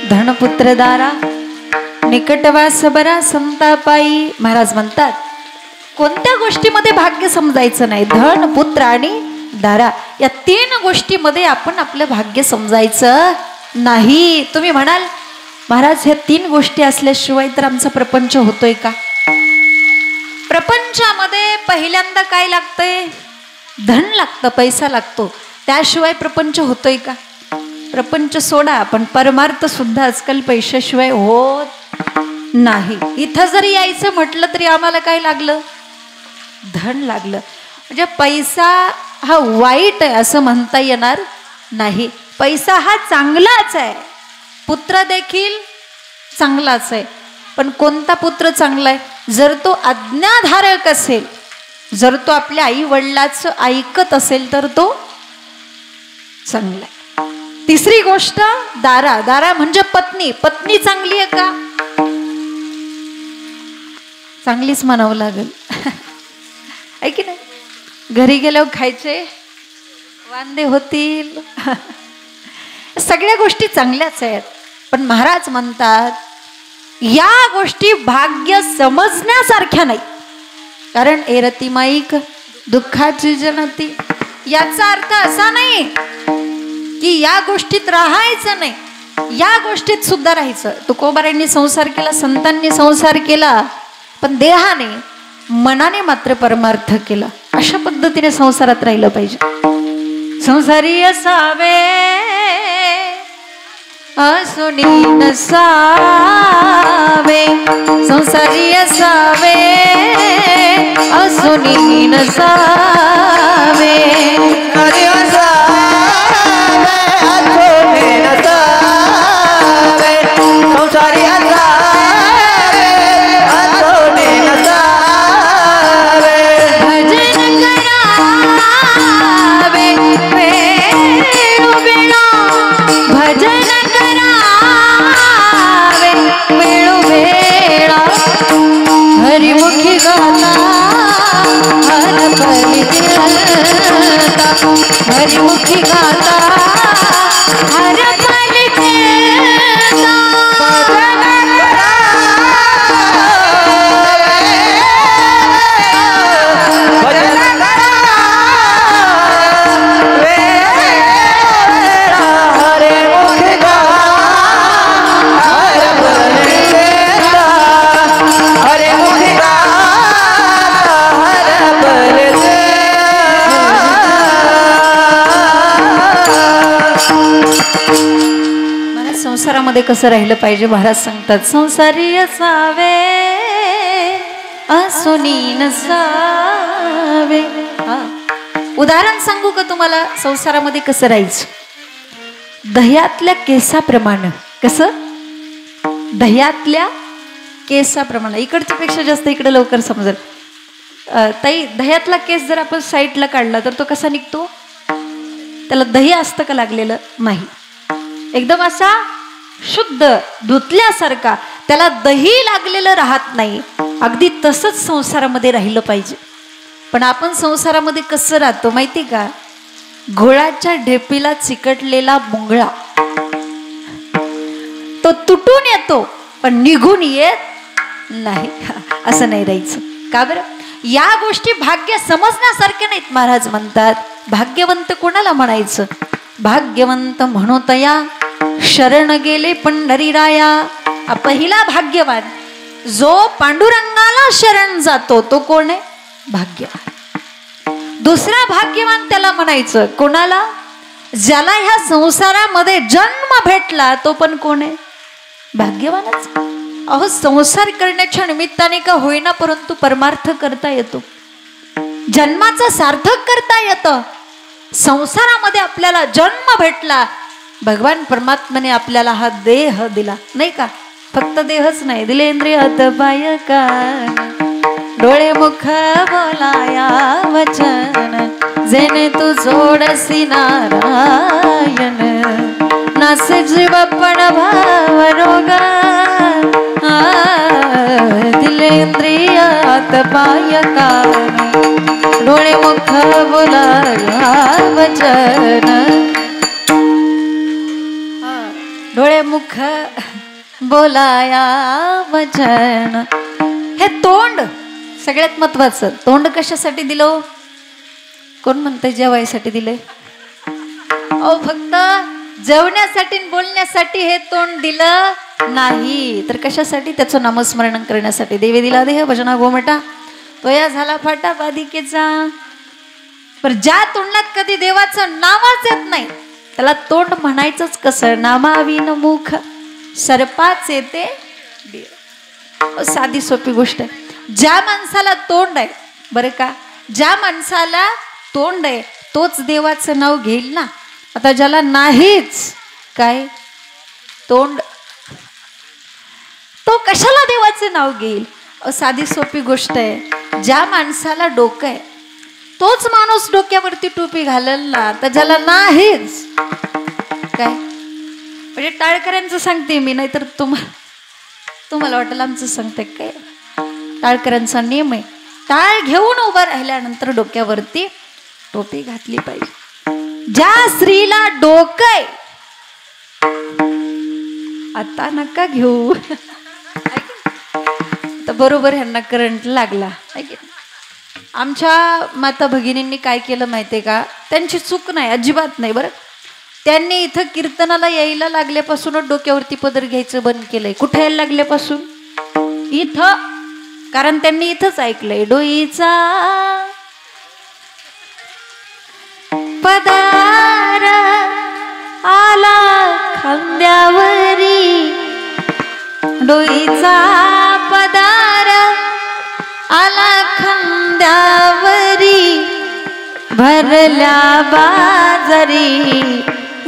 धनपुत्र दारा निकटवास बरा संतापाई. महाराज म्हणतात कोणत्या गोष्टीमध्ये भाग्य समजायचं नाही. धन, पुत्र आणि दारा या 3 गोष्टीमध्ये आपण आपलं भाग्य समजायचं नाही. तुम्ही म्हणाल महाराज ह्या 3 गोष्टी असल्याशिवाय तर आमचा प्रपंच होतोय का? प्रपंचामध्ये पहिल्यांदा काय लागतंय? धन लागतं, पैसा लागतो. त्याशिवाय प्रपंच होतोय का? प्रपंच सोडा, पण परमार्थ सुद्धा आजकाल पैशाशिवाय होत नाही. इथं जरी यायचं म्हटलं तरी आम्हाला काय लागलं? धन लागलं. म्हणजे पैसा हा वाईट आहे असं म्हणता येणार नाही. पैसा हा चांगलाच आहे, पुत्र देखील चांगलाच आहे. पण कोणता पुत्र चांगला आहे? जर तो आज्ञाधारक असेल, जर तो आपल्या आई वडिलाचं ऐकत असेल तर तो चांगला आहे. तिसरी गोष्ट दारा. दारा म्हणजे पत्नी. पत्नी चांगली आहे का? चांगलीच म्हणावं लागेल. आहे की नाही? घरी गेल्यावर खायचे वांदे होतील. सगळ्या गोष्टी चांगल्याच आहेत. पण महाराज म्हणतात या गोष्टी भाग्य समजण्यासारख्या नाही. कारण एरती माईक दुःखाची जनती. याचा अर्थ असा नाही की या गोष्टीत राहायचं नाही, या गोष्टीत सुद्धा राहायचं. तुकोबारांनी संसार केला, संतांनी संसार केला, पण देहाने मनाने मात्र परमार्थ केला. अशा पद्धतीने संसारात राहिलं पाहिजे. संसारी असावे असुनी नसावे, संसारी असावे असुनी नसावे. संसारी हरिमुखी गाता हर पल खेळता, हरिमुखी गाता हर पल खेळता. संसारामध्ये कसं राहिलं पाहिजे महाराज सांगतात. संसारी असावे असुनी नसावे. उदाहरण सांगू का तुम्हाला संसारामध्ये कसं राहायचं? दह्यातल्या केसाप्रमाणे. कसं? दह्यातल्या केसाप्रमाणे. इकडच्या पेक्षा जास्त इकडे लवकर समजेल. ताई, दह्यातला केस जर आपण साईडला काढला तर तो कसा निघतो? त्याला दही असतं का लागलेलं? नाही. एकदम असा शुद्ध धुतल्यासारखा, त्याला दही लागलेलं राहत नाही. अगदी तसंच संसारामध्ये राहिलं पाहिजे. पण आपण संसारामध्ये कसं राहतो माहिती का? घोळाच्या ढेपीला चिकटलेला मुंगळा. तो तुटून येतो पण निघून येत नाही. असं नाही राहायचं. का बरं? या गोष्टी भाग्य समजण्यासारख्या नाहीत. महाराज म्हणतात भाग्यवंत कोणाला म्हणायचं? भाग्यवंत म्हणूतया शरण गेले पंढरीराया. पहिला भाग्यवान जो पांडुरंगाला शरण जातो तो कोण आहे? भाग्यवान. दुसरा भाग्यवान त्याला म्हणायचं कोणाला? ज्याला ह्या संसारामध्ये जन्म भेटला तो पण कोण आहे? भाग्यवानच. अहो संसार करण्याच्या निमित्ताने का होईना परंतु परमार्थ करता येतो, जन्माचं सार्थक करता येतं. संसारामध्ये आपल्याला जन्म भेटला, भगवान परमात्म्याने आपल्याला हा देह दिला नाही का? फक्त देहच नाही दिले, इंद्रिय हात पाय कान डोळे मुख बोलाया वचन, जेने तू जोडसी नारायण, नासे जीव पण भाव रोग, दिले इंद्रिय हात पाय कान डोळे मुख बोलाया वचन, डोळे मुख बोलाया वचन. हे तोंड सगळ्यात महत्वाचं. तोंड कशासाठी दिलं? कोण म्हणतंय जेवायसाठी दिलंय? अहो फक्त जेवण्यासाठी बोलण्यासाठी हे तोंड दिलं नाही तर कशासाठी? त्याचं नामस्मरण करण्यासाठी. देवे दिला देह भजना गोमटा, तोया झाला फाटा बाधिकेचा. पण ज्या तोंडात कधी देवाचं नावच येत नाही त्याला तोंड म्हणायचंच कसं? नामाविन मुख सर्पाचे ते देव. साधी सोपी गोष्ट आहे. ज्या माणसाला तोंड आहे बरं का, ज्या माणसाला तोंड आहे तोच देवाचं नाव घेईल ना. आता ज्याला नाहीच काय तोंड तो कशाला देवाचं नाव घेईल? साधी सोपी गोष्ट आहे. ज्या माणसाला डोकं आहे तोच माणूस डोक्यावरती टोपी घालेल ना. तर ज्याला नाहीच काय, म्हणजे टाळकऱ्यांचं सांगते मी, नाहीतर तुम्हाला वाटेल आमचं सांगते काय. टाळकऱ्यांचा नियम आहे, टाळ घेऊन उभं राहिल्यानंतर डोक्यावरती टोपी घातली पाहिजे. ज्या स्त्रीला डोकं आहे आता नका घेऊ तर बरोबर ह्यांना करंट लागला. आमच्या माता भगिनींनी काय केलं माहितीये का? त्यांची चूक नाही, अजिबात नाही बरं. त्यांनी इथं कीर्तनाला यायला लागल्यापासूनच डोक्यावरती पदर घ्यायचं बंद केलंय. कुठे यायला लागल्यापासून? इथं. कारण त्यांनी इथंच ऐकलंय डोईचा पदार आला खांद्यावरी, डोईचा पदार आला खांद्यावरी, भरल्या बाजारी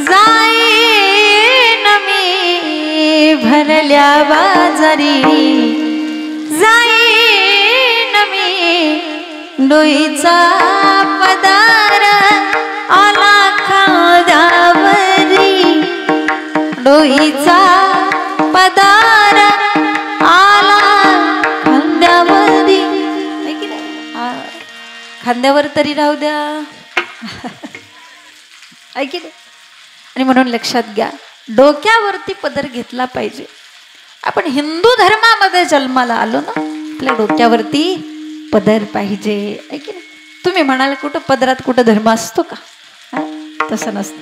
जाईन मी, भरल्या बाजारी जाईन मी, डोईचा पदार आला खांद्यावरी, डोईचा पदार आला खांद्यावरी. खांद्यावर तरी राहू द्या ऐकी दे. आणि म्हणून लक्षात घ्या, डोक्यावरती पदर घेतला पाहिजे. आपण हिंदू धर्मामध्ये जन्माला आलो ना, आपल्या डोक्यावरती पदर पाहिजे. ऐकी ना. तुम्ही म्हणाल कुठं पदरात कुठं धर्म असतो का? तसं नसतं.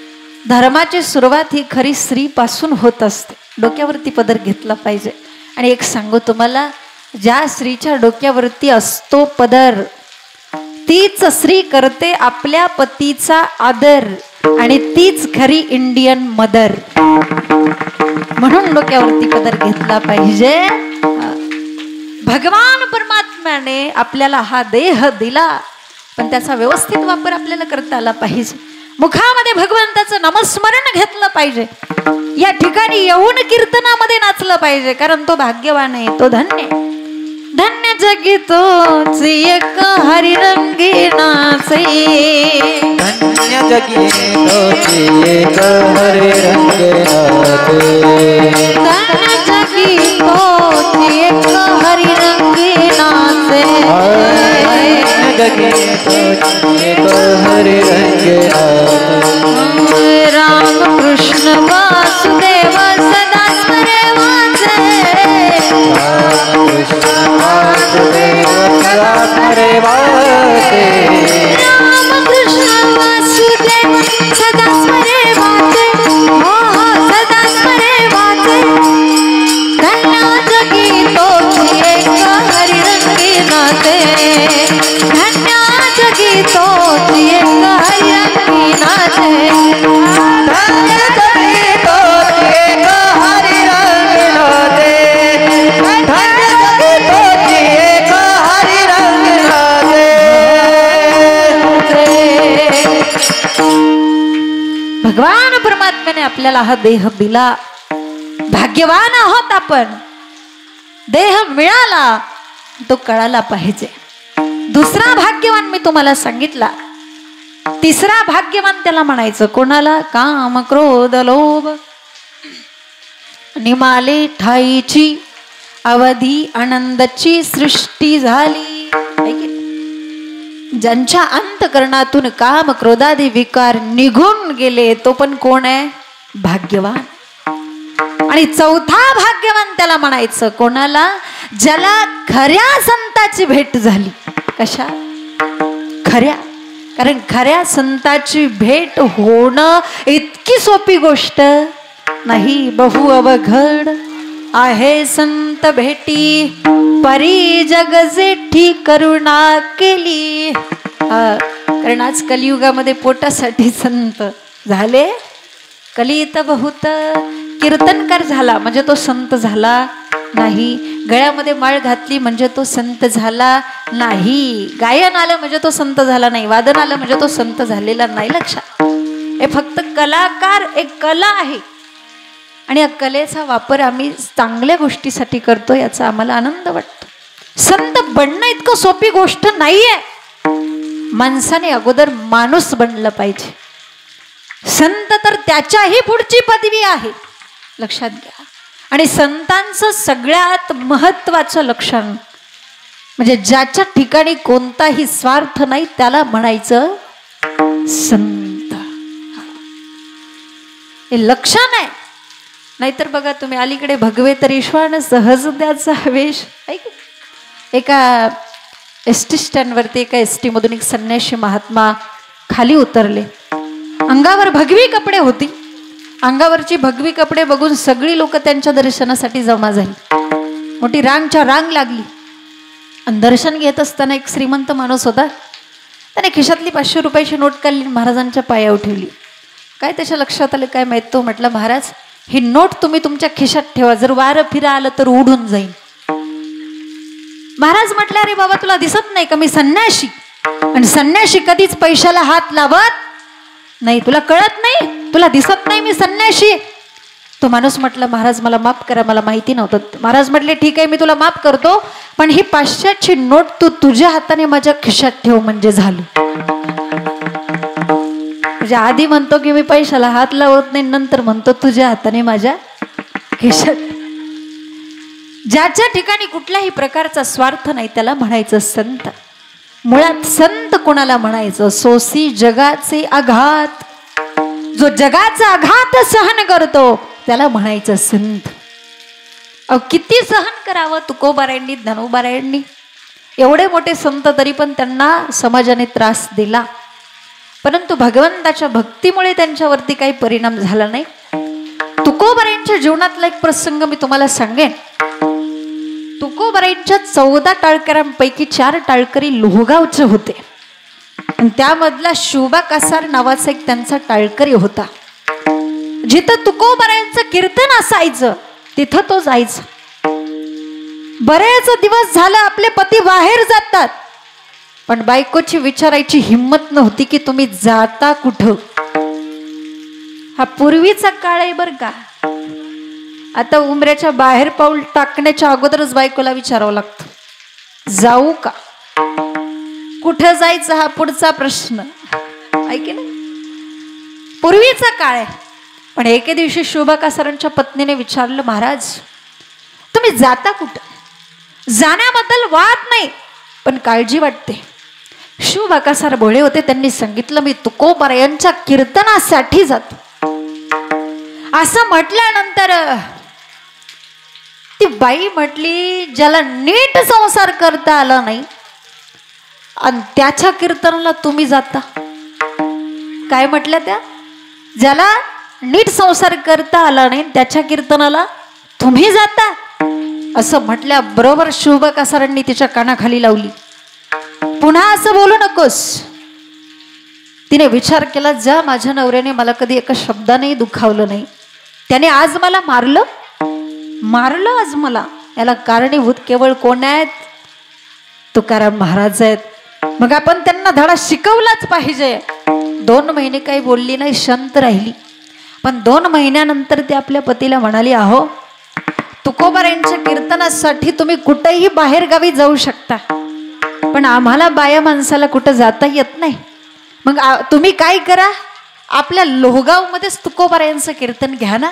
धर्माची सुरुवात ही खरी स्त्रीपासून होत असते. डोक्यावरती पदर घेतला पाहिजे. आणि एक सांगू तुम्हाला, ज्या स्त्रीच्या डोक्यावरती असतो पदर तीच स्त्री करते आपल्या पतीचा आदर, आणि तीच खरी इंडियन मदर. म्हणून डोक्यावरती पदर घेतला पाहिजे. भगवान परमात्म्याने आपल्याला हा देह दिला, पण त्याचा व्यवस्थित वापर आपल्याला करता आला पाहिजे. मुखामध्ये भगवंताचं नामस्मरण घेतलं पाहिजे. या ठिकाणी येऊन कीर्तनामध्ये नाचलं पाहिजे, कारण तो भाग्यवान आहे, तो धन्य. धन्य जगी तोच एक हरिरंगी नाचे, धन्य जगी तोच एक हरिरंगी नाचे, धन्य जगी तोच एक हरिरंगी नाचे, धन्य जगी तोच एक हरिरंगी नाचे. राम कृष्ण वासुदेव सदा स्मरे वाचे, राम कृष्ण वासुदेव सदा स्मरे वाचे, राम कृष्ण वासुदेव सदा स्मरे वाचे, हो हो सदा आपल्याला हा देह दिला, भाग्यवान आहोत आपण, देह मिळाला तो कळाला पाहिजे. दुसरा भाग्यवान मी तुम्हाला सांगितला. तिसरा भाग्यवान त्याला म्हणायचं कोणाला? काम क्रोध लोभ निमाले ठाईची अवधी आनंदाची सृष्टी झाली. ज्यांच्या अंतकरणातून काम क्रोधादी विकार निघून गेले तो पण कोण आहे? भाग्यवान. आणि चौथा भाग्यवान त्याला म्हणायचं कोणाला? ज्याला खऱ्या संताची भेट झाली. कशा? खऱ्या. कारण खऱ्या संताची भेट होणं इतकी सोपी गोष्ट नाही. बहु अवघड आहे संत भेटी, परी जग जेठी करुणा केली. कारण आज कलियुगामध्ये पोटासाठी संत झाले. कलित बहुत कीर्तनकार झाला म्हणजे तो संत झाला नाही. गळ्यामध्ये माळ घातली म्हणजे तो संत झाला नाही. गायन आलं म्हणजे तो संत झाला नाही. वादन आलं म्हणजे तो संत झालेला नाही. लक्षात. हे फक्त कलाकार एक कला आहे आणि या कलेचा वापर आम्ही चांगल्या गोष्टीसाठी करतो याचा आम्हाला आनंद वाटतो. संत बनणं इतकं सोपी गोष्ट नाहीये. माणसाने अगोदर माणूस बनलं पाहिजे. संत तर त्याच्याही पुढची पदवी आहे. लक्षात घ्या. आणि संतांचं सगळ्यात महत्वाचं लक्षण म्हणजे ज्याच्या ठिकाणी कोणताही स्वार्थ नाही त्याला म्हणायचं संत. हे लक्षण आहे. नाहीतर बघा तुम्ही अलीकडे भगवे तर ईश्वान सहज द्याचा वेश. एका एसटी स्टँडवरती एका एसटी मधून एक संन्यासी महात्मा खाली उतरले. अंगावर भगवी कपडे होती. अंगावरची भगवी कपडे बघून सगळी लोक त्यांच्या दर्शनासाठी जमा झाली. मोठी रांगच्या रांग लागली. आणि दर्शन घेत असताना एक श्रीमंत माणूस होता. त्याने खिशातली 500 रुपयाची नोट काढली, महाराजांच्या पायावर ठेवली. काय त्याच्या लक्षात आलं काय माहित, तो म्हटला महाराज ही नोट तुम्ही तुमच्या खिशात ठेवा, जर वारं फिरा आलं तर उडून जाईल. महाराज म्हटले अरे बाबा तुला दिसत नाही का मी संन्याशी, आणि संन्याशी कधीच पैशाला हात लावत नाही. तुला कळत नाही? तुला दिसत नाही मी संन्याशी? तो माणूस म्हटला महाराज मला माफ करा, मला माहिती नव्हतं. महाराज म्हटले ठीक आहे मी तुला माफ करतो, पण ही 500ची नोट तू तुझ्या हाताने माझ्या खिशात ठेव म्हणजे झालं. म्हणजे आधी म्हणतो की मी पैशाला हात लावत नाही, नंतर म्हणतो तुझ्या हाताने माझ्या खिशात. ज्याच्या ठिकाणी कुठल्याही प्रकारचा स्वार्थ नाही त्याला म्हणायचं संत. मुळात संत कोणाला म्हणायचं? सोसी जगाचे आघात. जो जगाचा आघात सहन करतो त्याला म्हणायचं संत. किती सहन करावं तुकोबारायांनी, ज्ञानोबारायांनी. एवढे मोठे संत तरी पण त्यांना समाजाने त्रास दिला, परंतु भगवंताच्या भक्तीमुळे त्यांच्यावरती काही परिणाम झाला नाही. तुकोबारायांच्या जीवनातला एक प्रसंग मी तुम्हाला सांगेन. तुकोबारायांच्या 14 टाळकऱ्यांपैकी 4 टाळकरी लोहगावचे होते. आणि त्यामधला शोभा कासार नावाचा एक त्यांचा टाळकरी होता. जिथं तुकोबारायांचं कीर्तन असायचं तिथं तो जायचा. बरेच दिवस झालं आपले पती बाहेर जातात, पण बायकोची विचारायची हिम्मत नव्हती की तुम्ही जाता कुठं. हा पूर्वीचा काळ आहे बर का. आता उमऱ्याच्या बाहेर पाऊल टाकण्याच्या अगोदरच बायकोला विचारावं लागतं जाऊ का, कुठं जायचं हा पुढचा प्रश्न. ऐके ना, पूर्वीचा काळ आहे. पण एके दिवशी शोभा कासारांच्या पत्नीने विचारलं महाराज तुम्ही जाता कुठं? जाण्याबद्दल वाद नाही पण काळजी वाटते. शोभा कासार भोळे होते. त्यांनी सांगितलं मी तुकोबारायांच्या कीर्तनासाठी जातो. असं म्हटल्यानंतर ती बाई म्हटली ज्याला नीट संसार करता आला नाही आणि त्याच्या कीर्तनाला तुम्ही जाता. काय म्हटल्या त्या? ज्याला नीट संसार करता आला नाही त्याच्या कीर्तनाला तुम्ही जाता. असं म्हटल्या बरोबर शोभा कासारांनी तिच्या कानाखाली लावली. पुन्हा असं बोलू नकोस. तिने विचार केला जा माझ्या नवऱ्याने मला कधी एका शब्दाने दुखावलं नाही, त्याने आज मला मारलं आज मला. याला कारणीभूत केवळ कोण आहेत? तुकाराम महाराज आहेत. मग आपण त्यांना धडा शिकवलाच पाहिजे. 2 महिने काही बोलली नाही, शांत राहिली. पण 2 महिन्यानंतर ती आपल्या पतीला म्हणाली, अहो तुकोबारायांच्या कीर्तनासाठी तुम्ही कुठेही बाहेर गावी जाऊ शकता, पण आम्हाला बाया माणसाला कुठं जाता येत नाही. मग तुम्ही काय करा, आपल्या लोहगावमध्येच तुकोबारायांचं कीर्तन घ्या ना,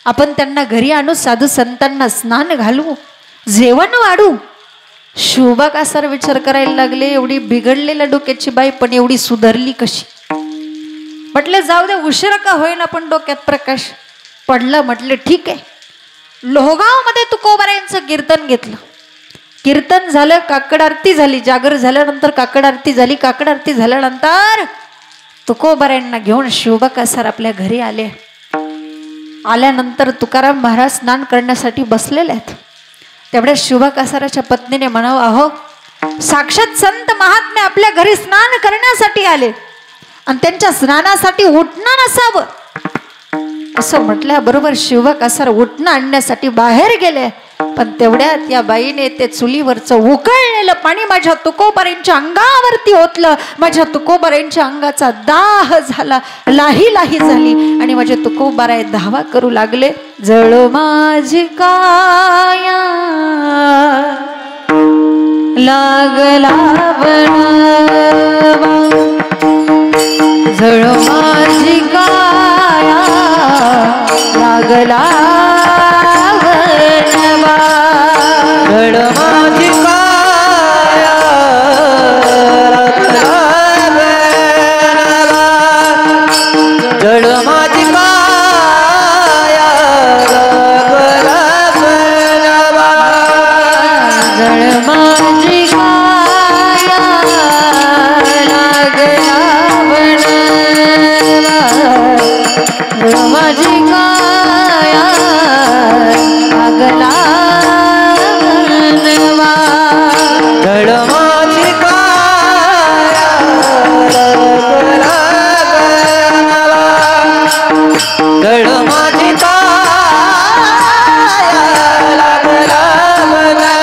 आपण त्यांना घरी आणू, साधू संतांना स्नान घालू, जेवण वाढू. शोभा कासार विचार करायला लागले, एवढी बिघडलेल्या डोक्याची बाई पण एवढी सुधारली कशी. म्हटले जाऊ दे, उशिरा का होईना पण डोक्यात प्रकाश पडला. म्हटले ठीक आहे. लोहगावमध्ये तुकोबारायांचं कीर्तन घेतलं. कीर्तन झालं, काकड आरती झाली. जागर झाल्यानंतर काकड आरती झाली. काकड आरती झाल्यानंतर तुकोबारायांना घेऊन शोभा कासार आपल्या घरी आले. आल्यानंतर तुकाराम महाराज स्नान करण्यासाठी बसलेले आहेत. तेवढ्या शोभा कासाराच्या पत्नीने म्हणावं, अहो साक्षात संत महात्मे आपल्या घरी स्नान करण्यासाठी आले आणि त्यांच्या स्नानासाठी उठणं नसावं. असं म्हटल्याबरोबर शोभा कासार उठणं आणण्यासाठी बाहेर गेले. पण तेवढ्यात या बाईने ते चुलीवरचं उकळलेलं पाणी माझ्या तुकोबारायांच्या अंगावरती ओतलं. माझ्या तुकोबारायांच्या अंगाचा दाह झाला, लाही लाही झाली आणि माझे तुकोबाराय धावा करू लागले. जळ माझी काया लागला वळवा, जळ माझी काया लागला वळवा, जळ माझी काया लागला वळवा, जळ माझी काया लागला वळवा, जळ माझी काया लागला वळवा, जळ माझी काया लागला वळवा, जळ माझी काया लागला वळवा, जळ माझी काया लागला वळवा,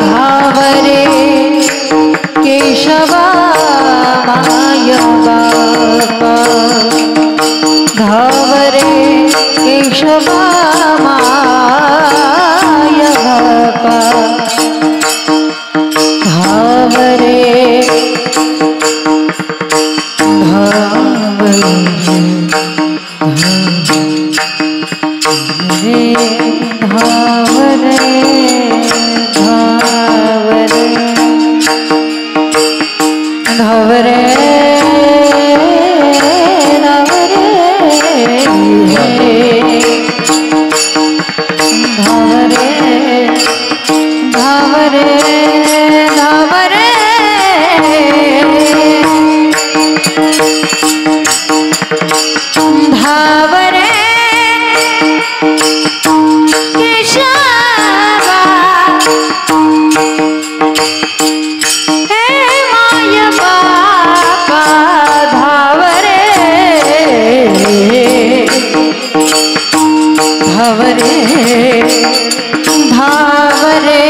भावरे केशवा माय बापा, धावरे केशवा माय बापा, धावरे धावरे धावरे धावरे धावरे धावरे धावरे धावरे केशवा हे माय बापा, धावरे धावरे धावरे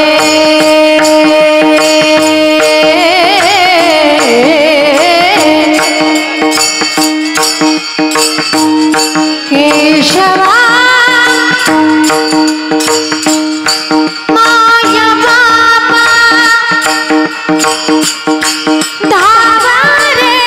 केशवा माय बापा, धावरे धावरे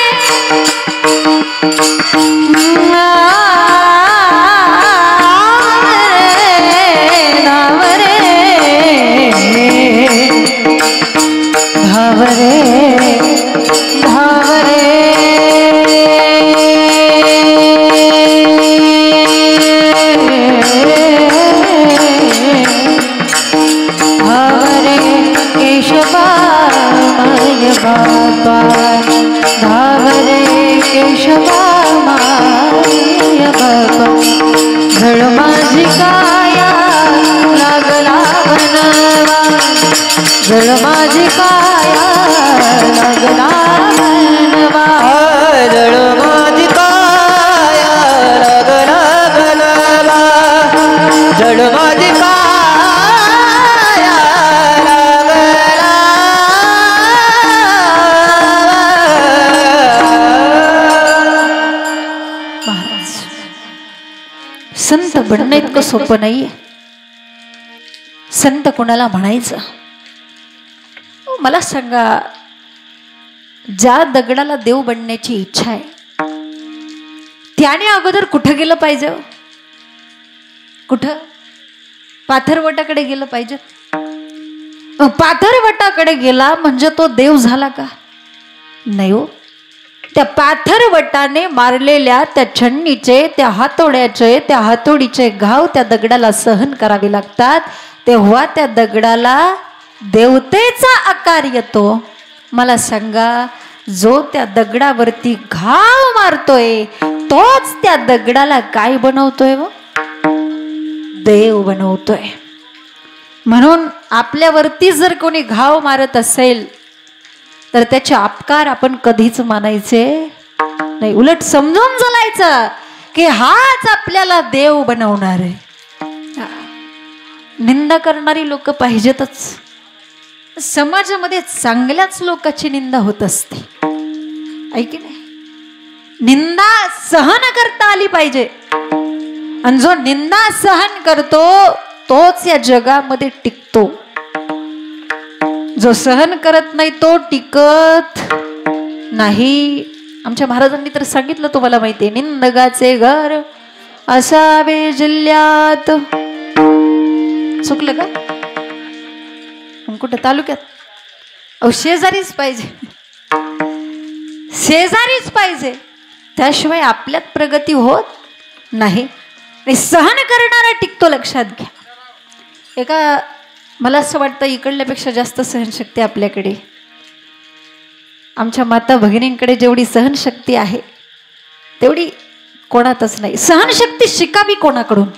सोपं नाहीये. संत कोणाला म्हणायचं? मला सांगा, ज्या दगडाला देव बनण्याची इच्छा आहे त्याने अगोदर कुठं गेलं पाहिजे? कुठं? पाथरवटाकडे गेलं पाहिजे. पाथरवटाकडे गेला म्हणजे तो देव झाला का? नाही हो. त्या पाथरवटाने मारलेल्या त्या छन्नीचे, त्या हातोड्याचे, त्या हातोडीचे घाव त्या दगडाला सहन करावे लागतात. तेव्हा त्या दगडाला देवतेचा आकार येतो. मला सांगा, जो त्या दगडावरती घाव मारतोय तोच त्या दगडाला काय बनवतोय? व देव बनवतोय. म्हणून आपल्यावरती जर कोणी घाव मारत असेल तर त्याचे अपकार आपण कधीच मानायचे नाही. उलट समजून चालायचं की हाच आपल्याला देव बनवणार आहे. निंदा करणारी लोक पाहिजेतच. समाजामध्ये चांगल्याच लोकांची निंदा होत असते, ऐकी नाही. निंदा सहन करता आली पाहिजे. आणि जो निंदा सहन करतो तोच या जगामध्ये टिकतो. जो सहन करत नाही तो टिकत नाही. आमच्या महाराजांनी तर सांगितलं, तुम्हाला माहितीये, निंदगाचे घर असावे जिल्ह्यात. चुकलं का? कुठं? तालुक्यात? अहो शेजारीच पाहिजे, शेजारीच पाहिजे, त्याशिवाय आपल्यात प्रगती होत नाही. सहन करणारा टिकतो, लक्षात घ्या. मला असं वाटतं इकडल्यापेक्षा जास्त सहनशक्ती आपल्याकडे, आमच्या माता भगिनींकडे जेवढी सहनशक्ती आहे तेवढी कोणातच नाही. सहनशक्ती शिकावी कोणाकडून?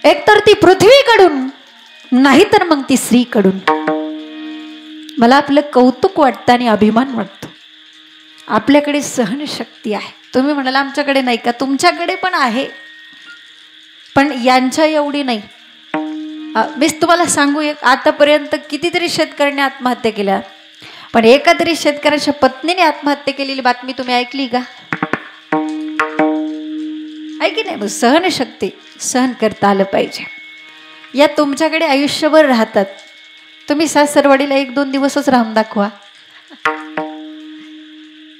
एकतर ती पृथ्वीकडून, नाही तर मग ती स्त्रीकडून. मला आपलं कौतुक वाटतं आणि अभिमान वाटतो. आपल्याकडे सहनशक्ती आहे. तुम्ही म्हणाला आमच्याकडे नाही का? तुमच्याकडे पण आहे, पण यांच्या एवढी नाही. मीच तुम्हाला सांगू, एक आतापर्यंत कितीतरी शेतकऱ्यांनी आत्महत्या केल्या, पण एका तरी शेतकऱ्याच्या पत्नीने आत्महत्या केलेली बातमी तुम्ही ऐकली का? ऐकी नाही. मग सहनशक्ती, सहन करता आलं पाहिजे. या तुमच्याकडे आयुष्यभर राहतात. तुम्ही सासरवाडीला 1-2 दिवसच राहून दाखवा.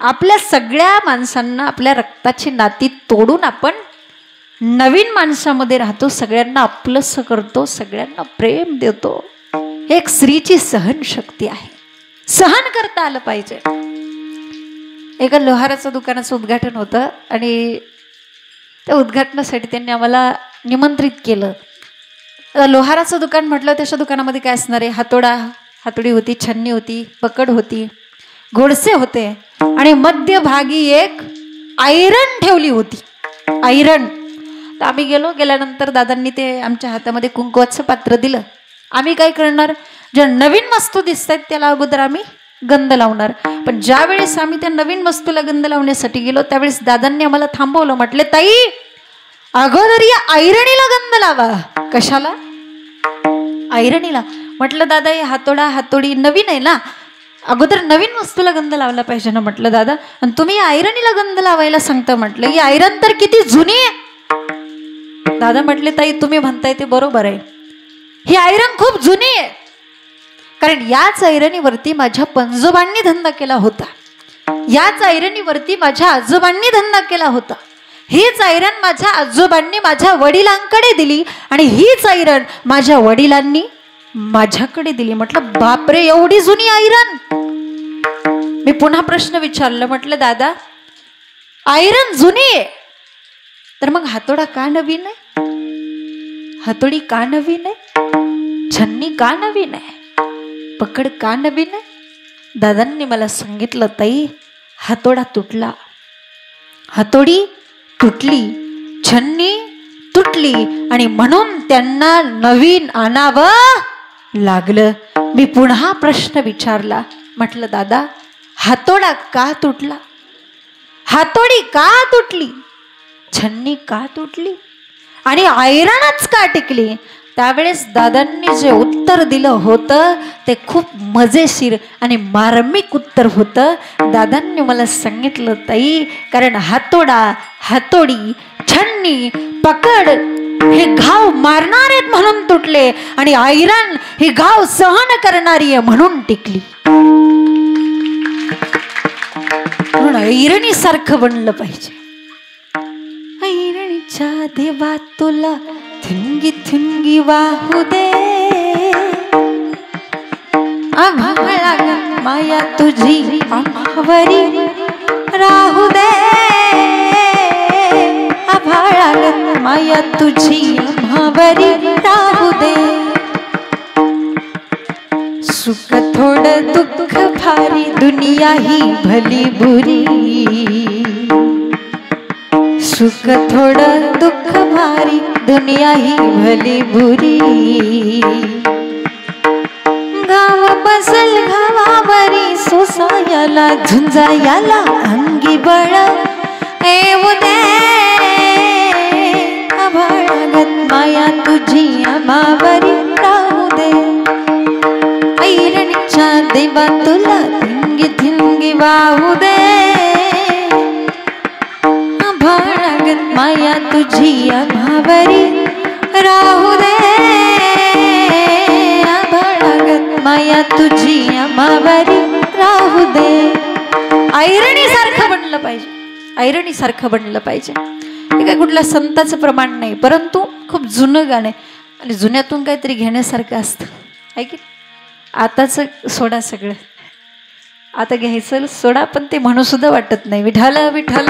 आपल्या सगळ्या माणसांना आपल्या रक्ताची नाती तोडून आपण नवीन माणसामध्ये राहतो, सगळ्यांना आपलंसं करतो, सगळ्यांना प्रेम देतो. हे एक स्त्रीची सहनशक्ती आहे. सहन करता आलं पाहिजे. एका लोहाराचं दुकानाचं उद्घाटन होतं आणि त्या उद्घाटनासाठी त्यांनी आम्हाला निमंत्रित केलं. लोहाराचं दुकान म्हटलं, त्याच्या दुकानामध्ये काय असणार आहे? हातोडी होती, छन्नी होती, पकड होती, घोडसे होते आणि मध्यभागी एक आयरन ठेवली होती. आयरन. तर आम्ही गेल्यानंतर दादांनी ते आमच्या हातामध्ये कुंकवाचं पात्र दिलं. आम्ही काय करणार? ज्या नवीन वस्तू दिसत आहेत त्याला अगोदर आम्ही गंध लावणार. पण ज्या वेळेस आम्ही त्या नवीन वस्तूला गंध लावण्यासाठी गेलो त्यावेळेस दादांनी आम्हाला थांबवलं. म्हटले, ताई अगोदर या आयरणीला गंध लावा. कशाला? आयरणीला. म्हटलं दादा, हे हातोडी नवीन आहे ना, अगोदर नवीन वस्तूला गंध लावला पाहिजे ना. म्हटलं दादा, आणि तुम्ही आयरणीला गंध लावायला सांगता. म्हटलं ही आयरन तर किती जुनी आहे. दादा म्हटले, ताई तुम्ही म्हणताय ते बरोबर आहे, ही आयरन खूप जुनी आहे. कारण याच आयरणीवरती माझ्या पंजोबांनी धंदा केला होता, याच आयरणीवरती माझ्या आजोबांनी धंदा केला होता. हीच आयरन माझ्या आजोबांनी माझ्या वडिलांकडे दिली आणि हीच आयरन माझ्या वडिलांनी माझ्याकडे दिली. म्हटलं बापरे, एवढी जुनी आयरन. मी पुन्हा प्रश्न विचारला. म्हटलं दादा, आयरन जुनी आहे तर मग हातोडा का नवीन आहे? हातोडी का नवीन आहे? छन्नी का नवीन आहे? पकड का नवीन आहे? दादांनी मला सांगितलं, ताई हातोडा तुटला, हातोडी तुटली, छन्नी तुटली आणि म्हणून त्यांना नवीन आणावं लागलं. मी पुन्हा प्रश्न विचारला. म्हटलं दादा, हातोडा का तुटला? हातोडी का तुटली? छन्नी का तुटली? आणि आयरणच का टिकली? त्यावेळेस दादांनी जे उत्तर दिलं होतं ते खूप मजेशीर आणि मार्मिक उत्तर होतं. दादांनी मला सांगितलं, ताई कारण हातोडी, छन्नी, पकड हे घाव मारणार आहेत म्हणून तुटले आणि ऐरण हे घाव सहन करणारी आहे म्हणून टिकली. म्हणून ऐरणी सारखं बनलं पाहिजे. ऐरणीच्या देवा तुला थिंगी थिंगी वाहू दे, आम्हाला माया तुझी आम्हावरी राहू दे, आभाळागत माया तुझी आम्हावरी राहू दे. सुख थोडं दुःख भारी दुनिया ही भली बुरी, सुख थोडं दुःख भारी दुनिया ही भली बुरी. गाव बसल घावावरी सोसायाला झुंजायाला अंगी बळ येऊ दे, आभाळागत माया तुझी आम्हावरी राहू दे. ऐरणीच्या देवा तुला थिंगी थिंगी वाहू दे, आभाळागत माया तुझी आम्हावरी राहू दे, आभाळागत माया तुझी आम्हावरी राहू दे. ऐरणी सारखं बनलं पाहिजे, ऐरणी सारखं बनलं पाहिजे. हे काय कुठल्या संताचं प्रमाण नाही, परंतु खूप जुनं गाणं आहे आणि जुन्यातून काहीतरी घेण्यासारखं असतं आहे की. आताच सोडा सगळं, आता घ्यायचं सोडा पण ते म्हणू सुद्धा वाटत नाही. विठाल विठाल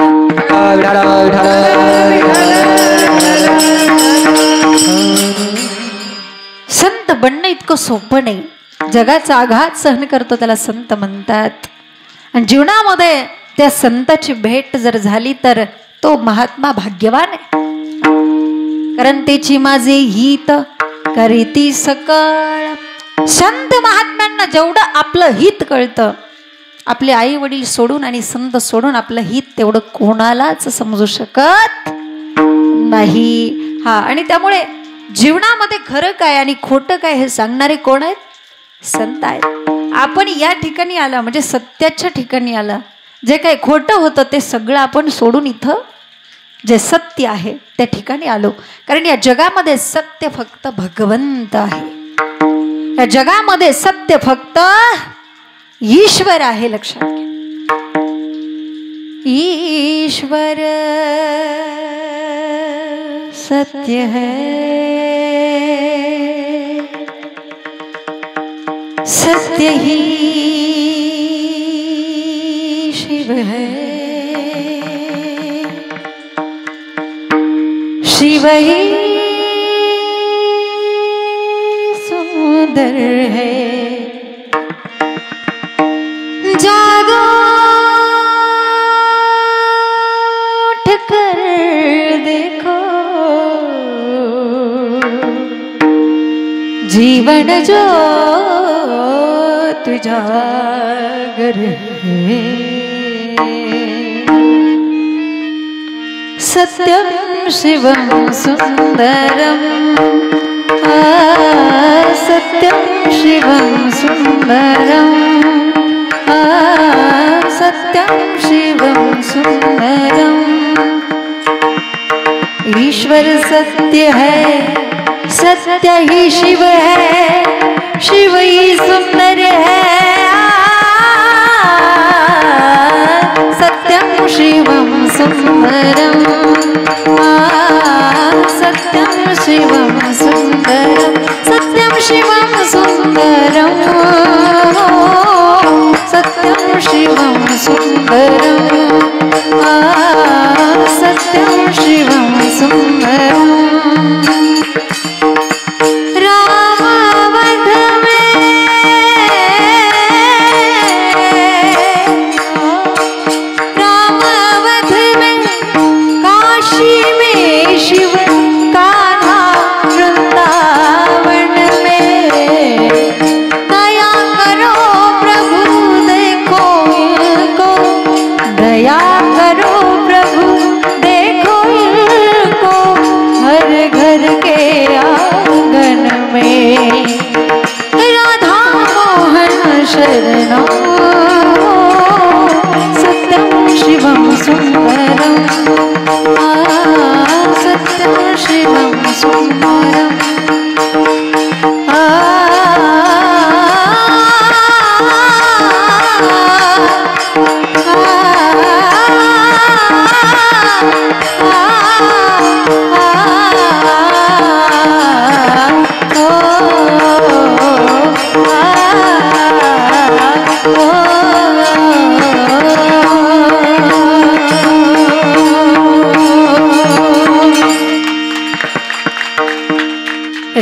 संत बनणं इतकं सोपं नाही. जगाचा आघात सहन करतो त्याला संत म्हणतात. आणि जीवनामध्ये त्या संताची भेट जर झाली तर तो महात्मा भाग्यवान आहे. कारण त्याची माझे हित करीती सकळ. संत महात्म्यांना जेवढं आपलं हित कळतं, आपले आई वडील सोडून आणि संत सोडून आपलं हित तेवढं कोणालाच समजू शकत नाही. हा, आणि त्यामुळे जीवनामध्ये खरं काय आणि खोटं काय हे सांगणारे कोण आहेत? संत आहेत. आपण या ठिकाणी आला म्हणजे सत्याच्या ठिकाणी आला. जे काही खोटं होतं ते सगळं आपण सोडून इथं जे सत्य आहे त्या ठिकाणी आलो. कारण या जगामध्ये सत्य फक्त भगवंत आहे. या जगामध्ये सत्य फक्त ईश्वर आहे. लक्षात घ्या, ईश्वर सत्य है, सत्य ही शिव है, शिव ही सुंदर है. जागो उठ कर देखो, जीवन जो तुजागर है. सत्यम शिवम सुंदरम, सत्यम शिवम सुंदरम, सत्यम शिवम सुंदरम. ईश्वर सत्य है, सत्य ही शिव है, शिव ही सुंदर है. सत्यम शिवम सुंदरम, सत्यम शिवम सुंदरम, सत्यम शिवम सुंदरम, सत्यम शिवम सुंदरम, सत्यम शिवम सुंदरम. रामावध में, रामावध में, काशी में शिव, कान्हा वृंदावन में. दया करो प्रभु देखो इनको, दया करो प्रभु देखो इनको, हर घर के आंगन में राधा मोहन शरणो. सत्यम शिवम सुंदरम, सत्यम शिवम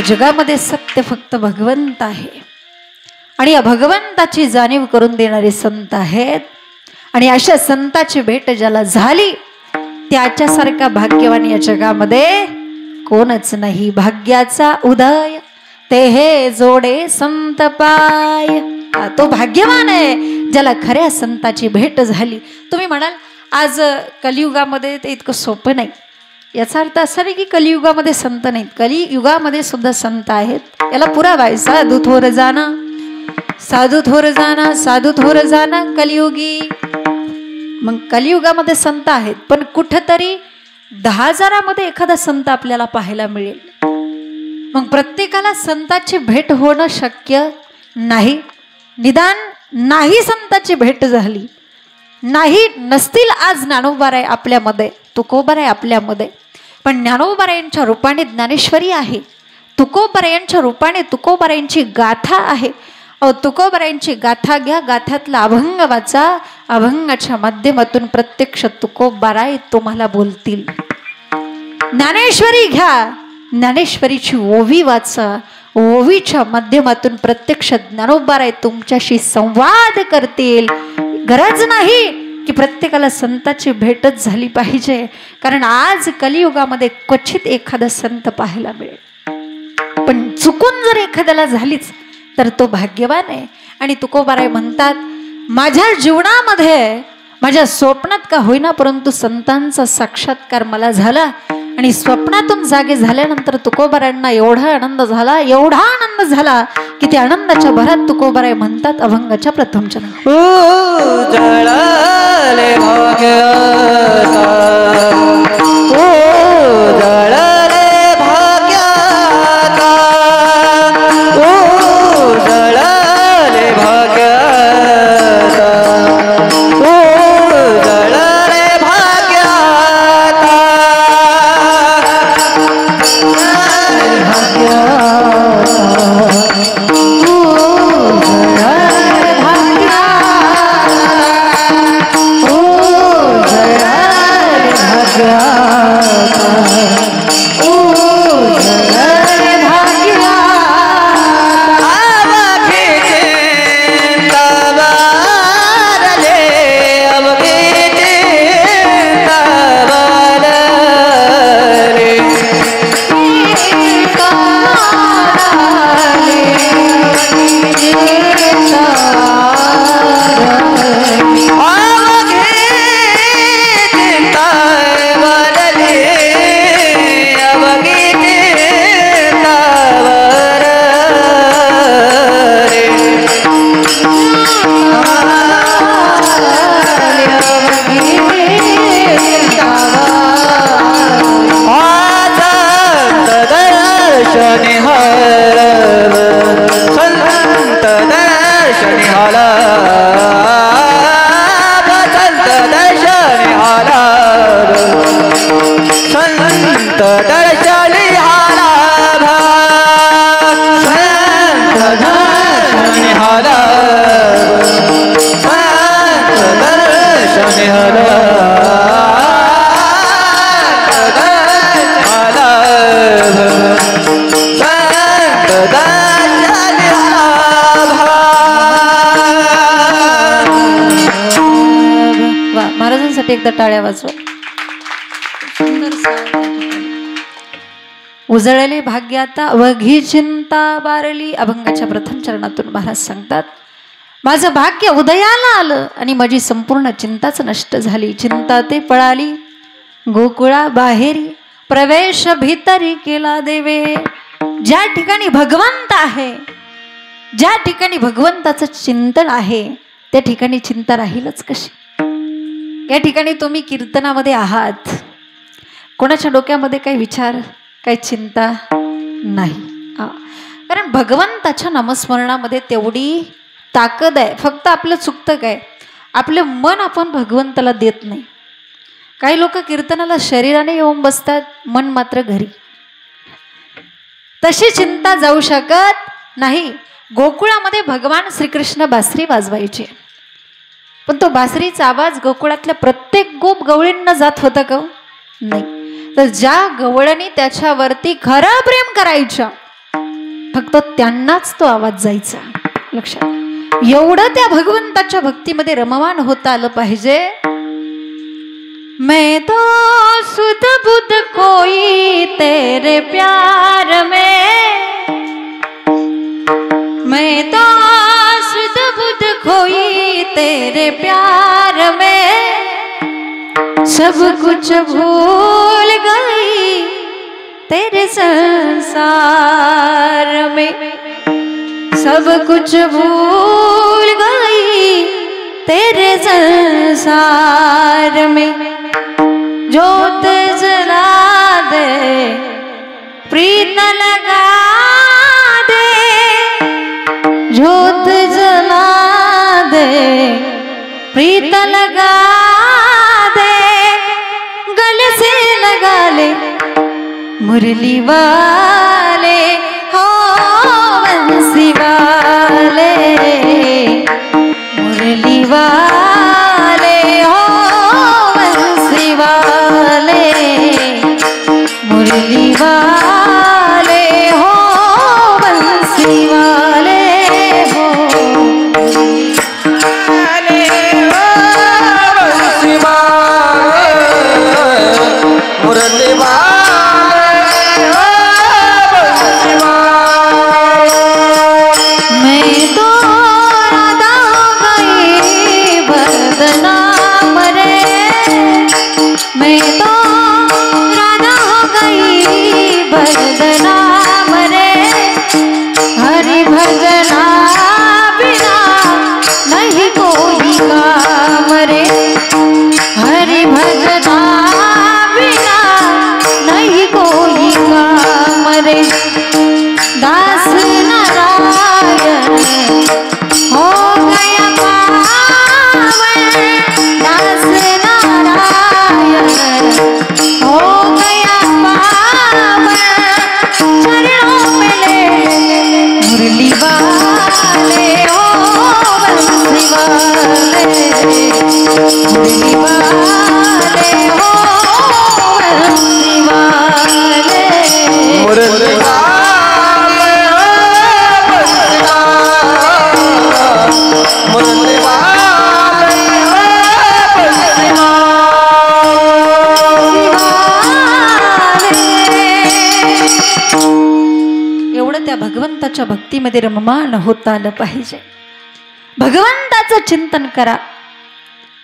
जगामध्ये सत्य फक्त भगवंत आहे आणि या भगवंताची जाणीव करून देणारे संत आहेत. आणि अशा संताची भेट ज्याला झाली त्याच्यासारखा भाग्यवान या जगामध्ये कोणच नाही. भाग्याचा उदय ते हे जोडे संत पाय. तो भाग्यवान आहे ज्याला खऱ्या संताची भेट झाली. तुम्ही म्हणाल आज कलियुगामध्ये ते इतकं सोपं नाही. याचा अर्थ असा नाही की कलियुगामध्ये संत नाहीत, कलियुगामध्ये सुद्धा संत आहेत. याला पुरावा आहे. साधू थोर जाना, साधू थोर जाना, साधू थोर जाना कलियुगी. मग कलियुगामध्ये संत आहेत, पण कुठंतरी 10,000मध्ये एखादा संत आपल्याला पाहायला मिळेल. मग प्रत्येकाला संताची भेट होणं शक्य नाही. निदान नाही संताची भेट झाली, नाही नसतील आज ज्ञानोबाराय आपल्यामध्ये, तुकोबाराय आपल्यामध्ये, पण ज्ञानोबारायांच्या रूपाने ज्ञानेश्वरी आहे, तुकोबारायांच्या रूपाने तुकोबारायांची गाथा आहे. तुकोबारायांची गाथा घ्या, गाथ्यातला अभंग वाचा, अभंगाच्या माध्यमातून प्रत्यक्ष तुकोबाराय तुम्हाला बोलतील. ज्ञानेश्वरी घ्या, ज्ञानेश्वरीची ओवी वाचा, ओवीच्या माध्यमातून प्रत्यक्ष ज्ञानोबाराय तुमच्याशी संवाद करतील. गरज नाही की प्रत्येकाला संताची भेटच झाली पाहिजे, कारण आज कलियुगामध्ये क्वचित एखादा संत पाहायला मिळेल. पण चुकून जर एखाद्याला झालीच तर तो भाग्यवान आहे. आणि तुकोबाराय म्हणतात, माझ्या जीवनामध्ये माझ्या स्वप्नात का होईना परंतु संतांचा साक्षात्कार मला झाला. आणि स्वप्नातून जागे झाल्यानंतर तुकोबारायांना एवढा आनंद झाला, एवढा आनंद झाला की त्या आनंदाच्या भरात तुकोबाराय म्हणतात अभंगाच्या प्रथम चरण, जळाले भाग्याचा, जळाले भाग्याचा, जळाले भाग्याचा, जळाले भाग्याचा, महाराजांसाठी एकदा टाळ्या वाजवा. उजळले भाग्याता अवघी चिंता बारली. अभंगाच्या प्रथम चरणातून महाराज सांगतात, माझं भाग्य उदयाला आलं आणि माझी संपूर्ण चिंताच नष्ट झाली. चिंता ते पळाली गोकुळा बाहेरी, प्रवेश भीतरी केला देवे. ज्या ठिकाणी भगवंत आहे, ज्या ठिकाणी भगवंताचं चिंतन आहे त्या ठिकाणी चिंता राहीलच कशी. या ठिकाणी तुम्ही कीर्तनामध्ये आहात, कोणाच्या डोक्यामध्ये काही विचार, काही चिंता नाही. कारण भगवंताच्या नामस्मरणामध्ये तेवढी ताकद आहे. फक्त आपलं चुकतं काय, आपलं मन आपण भगवंताला देत नाही. काही लोक कीर्तनाला शरीराने येऊन बसतात, मन मात्र घरी. तशी चिंता जाऊ शकत नाही. गोकुळामध्ये भगवान श्रीकृष्ण बासरी वाजवायचे, पण तो बासरीचा आवाज गोकुळातल्या प्रत्येक गोप गवळींना जात होता का? नाही. तर ज्या गवळणी त्याच्यावरती खरं प्रेम करायच्या फक्त त्यांनाच तो आवाज जायचा. लक्षात, एवढं त्या भगवंताच्या भक्तीमध्ये रममाण होता आलं पाहिजे. मैं तो सुध बुध कोई तेरे प्यार में, मैं तो सुध बुध खोई तेरे प्यार में, सब कुछ भूल गई तेरे संसार में, सब कुछ भूल गई तेरे संसार में. जोत जला दे प्रीत लगा दे, जोत जला दे प्रीत लगा दे, गले से लगा ले मुरली वाले हो बंसी वाले, मुरली वाले हो बंसी वाले, मुरली वाले हो बंसी वाले हो, बंसी वाले, मुरली वाले हो बंसी वाले. मैं तो राधा गई बदनाम रे, मैं तो राधा हो गई बदनाम रे, हरि भजना बिना नहीं कोई काम रे, हरि भजना बिना नहीं कोई काम रे. दास नारायण हो गया पावन, दास नारायण हो गया पावन, चरणों में ले मुरली वाले हो बंसी वाले, मुरली वाले हो बंसी वाले, मुरली वाले हो बंसी वाले, मुरली वाले हो बंसी वाले. एवढं त्या भगवंताच्या भक्तीमध्ये रममाण होता आलं पाहिजे. भगवंताचं चिंतन करा,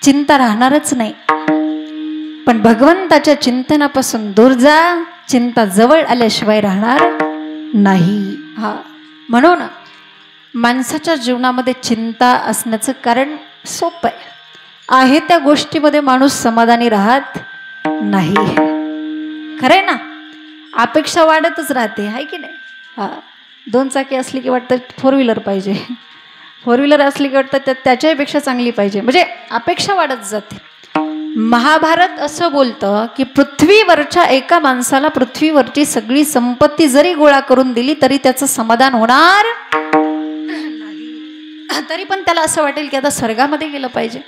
चिंता राहणारच नाही. पण भगवंताच्या चिंतनापासून दूर जा, चिंता जवळ आल्याशिवाय राहणार नाही. हा, म्हणून माणसाच्या जीवनामध्ये चिंता असण्याचं कारण सोपं आहे. त्या गोष्टीमध्ये माणूस समाधानी राहत नाही. खरंय ना, अपेक्षा वाढतच राहते, आहे की नाही. हा, 2 चाकी असली की वाटतं 4 व्हीलर पाहिजे, 4 व्हीलर असली की वाटतं त्याच्यापेक्षा चांगली पाहिजे, म्हणजे अपेक्षा वाढत जाते. महाभारत असं बोलतं की पृथ्वीवरच्या एका माणसाला पृथ्वीवरची सगळी संपत्ती जरी गोळा करून दिली तरी त्याचं समाधान होणार नाही. तरी पण त्याला असं वाटेल की आता स्वर्गामध्ये गेलं पाहिजे.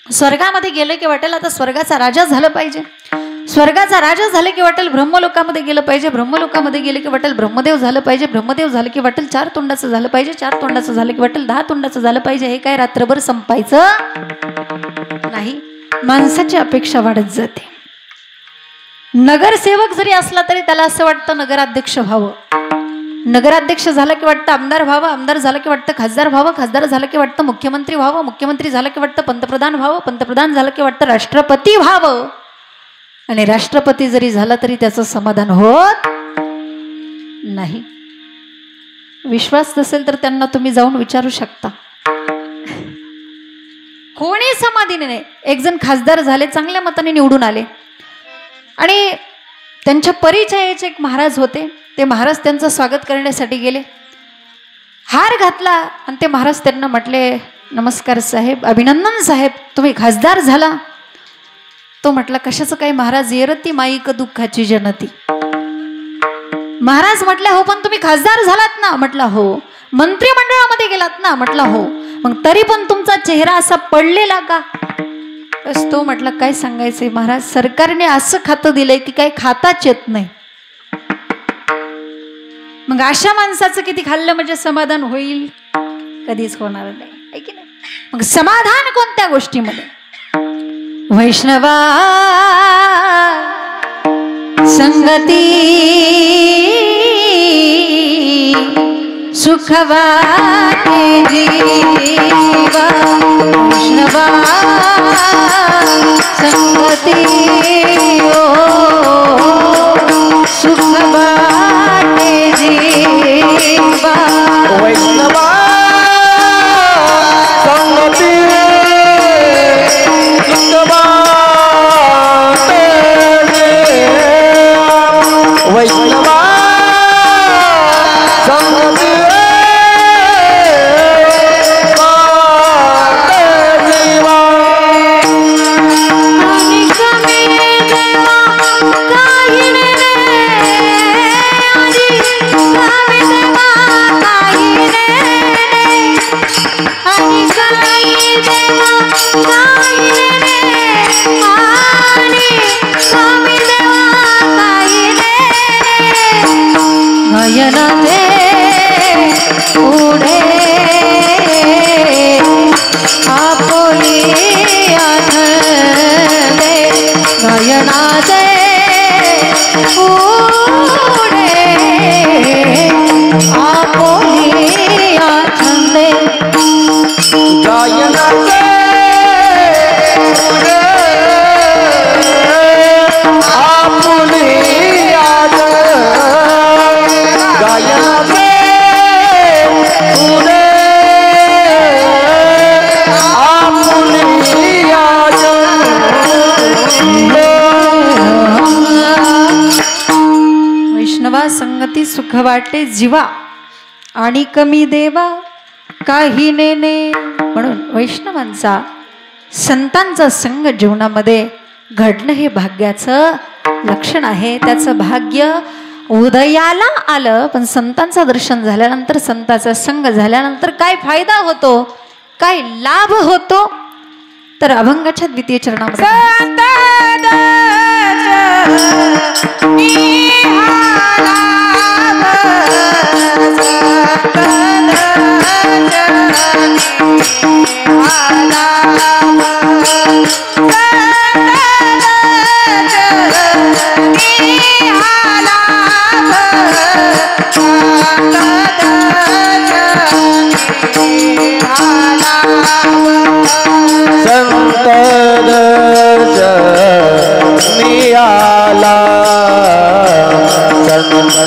स्वर्गामध्ये गेलं की वाटेल आता स्वर्गाचा राजा झालं पाहिजे. स्वर्गाचा राजा झालं की वाटेल ब्रह्मलोकामध्ये गेलं पाहिजे. ब्रह्मलोकामध्ये गेलं की वाटेल ब्रह्मदेव झालं पाहिजे. ब्रह्मदेव झालं की वाटेल 4 तोंडाचं झालं पाहिजे. 4 तोंडाचं झालं की वाटेल 10 तोंडाचं झालं पाहिजे. हे काय रात्रभर संपायचं नाही. माणसाची अपेक्षा वाढत जाते. नगरसेवक जरी असला तरी त्याला असं वाटतं नगराध्यक्ष व्हावं. नगराध्यक्ष झालं की वाटतं आमदार व्हावं. आमदार झालं की वाटतं खासदार व्हावं. खासदार झालं की वाटतं मुख्यमंत्री व्हावं. मुख्यमंत्री झालं की वाटतं पंतप्रधान व्हावं. पंतप्रधान झालं की वाटतं राष्ट्रपती व्हावं. आणि राष्ट्रपती जरी झाला तरी त्याचं समाधान होत नाही. विश्वास नसेल तर त्यांना तुम्ही जाऊन विचारू शकता. कोणी समाधानी नाही. एक जण खासदार झाले, चांगल्या मताने निवडून आले आणि त्यांच्या परिचयाचे एक महाराज होते. ते महाराज त्यांचं स्वागत करण्यासाठी गेले. हार घातला आणि ते महाराज त्यांना म्हटले, नमस्कार साहेब, अभिनंदन साहेब, तुम्ही खासदार झाला. तो म्हटला, कशाचं काही महाराज, येरती माईक दुःखाची जनती. महाराज म्हटले, हो पण तुम्ही खासदार झालात ना. म्हटलं हो. मंत्रिमंडळामध्ये गेलात ना. म्हटलं हो. मग तरी पण तुमचा चेहरा असा पडलेला का. बस तो म्हटला, काय सांगायचंय महाराज, सरकारने असं खातं दिलंय की काही खाताच येत नाही. मग अशा माणसाचं किती खाल्लं म्हणजे समाधान होईल? कधीच होणार नाही, आहे की नाही? मग समाधान कोणत्या गोष्टीमध्ये? वैष्णवा संगती सुख वाटे जीवा, वैष्णवा संगती सुख वाटे जीवा, वैष्णवा संगती सुख वाटे जीवा, वैष्णवा संगती पुढे आपुली आठवते, नयनाचे पुढे आपुली आठवते, गायनाचे पुढे आपुली आठवते, गायनाचे पुढे आपुली आठवते. वैष्णवा संगती सुख वाटे जीवा आणि कमी देवा काही नेने. म्हणून वैष्णवांचा संतांचा संग जीवनामध्ये घडणं हे भाग्याचं लक्षण आहे. त्याचं भाग्य उदयाला आलं, पण संतांचं दर्शन झाल्यानंतर, संतांचा संग झाल्यानंतर काय फायदा होतो, काय लाभ होतो, तर अभंगाच्या द्वितीय चरणामध्ये संत दर्शनी आला, संत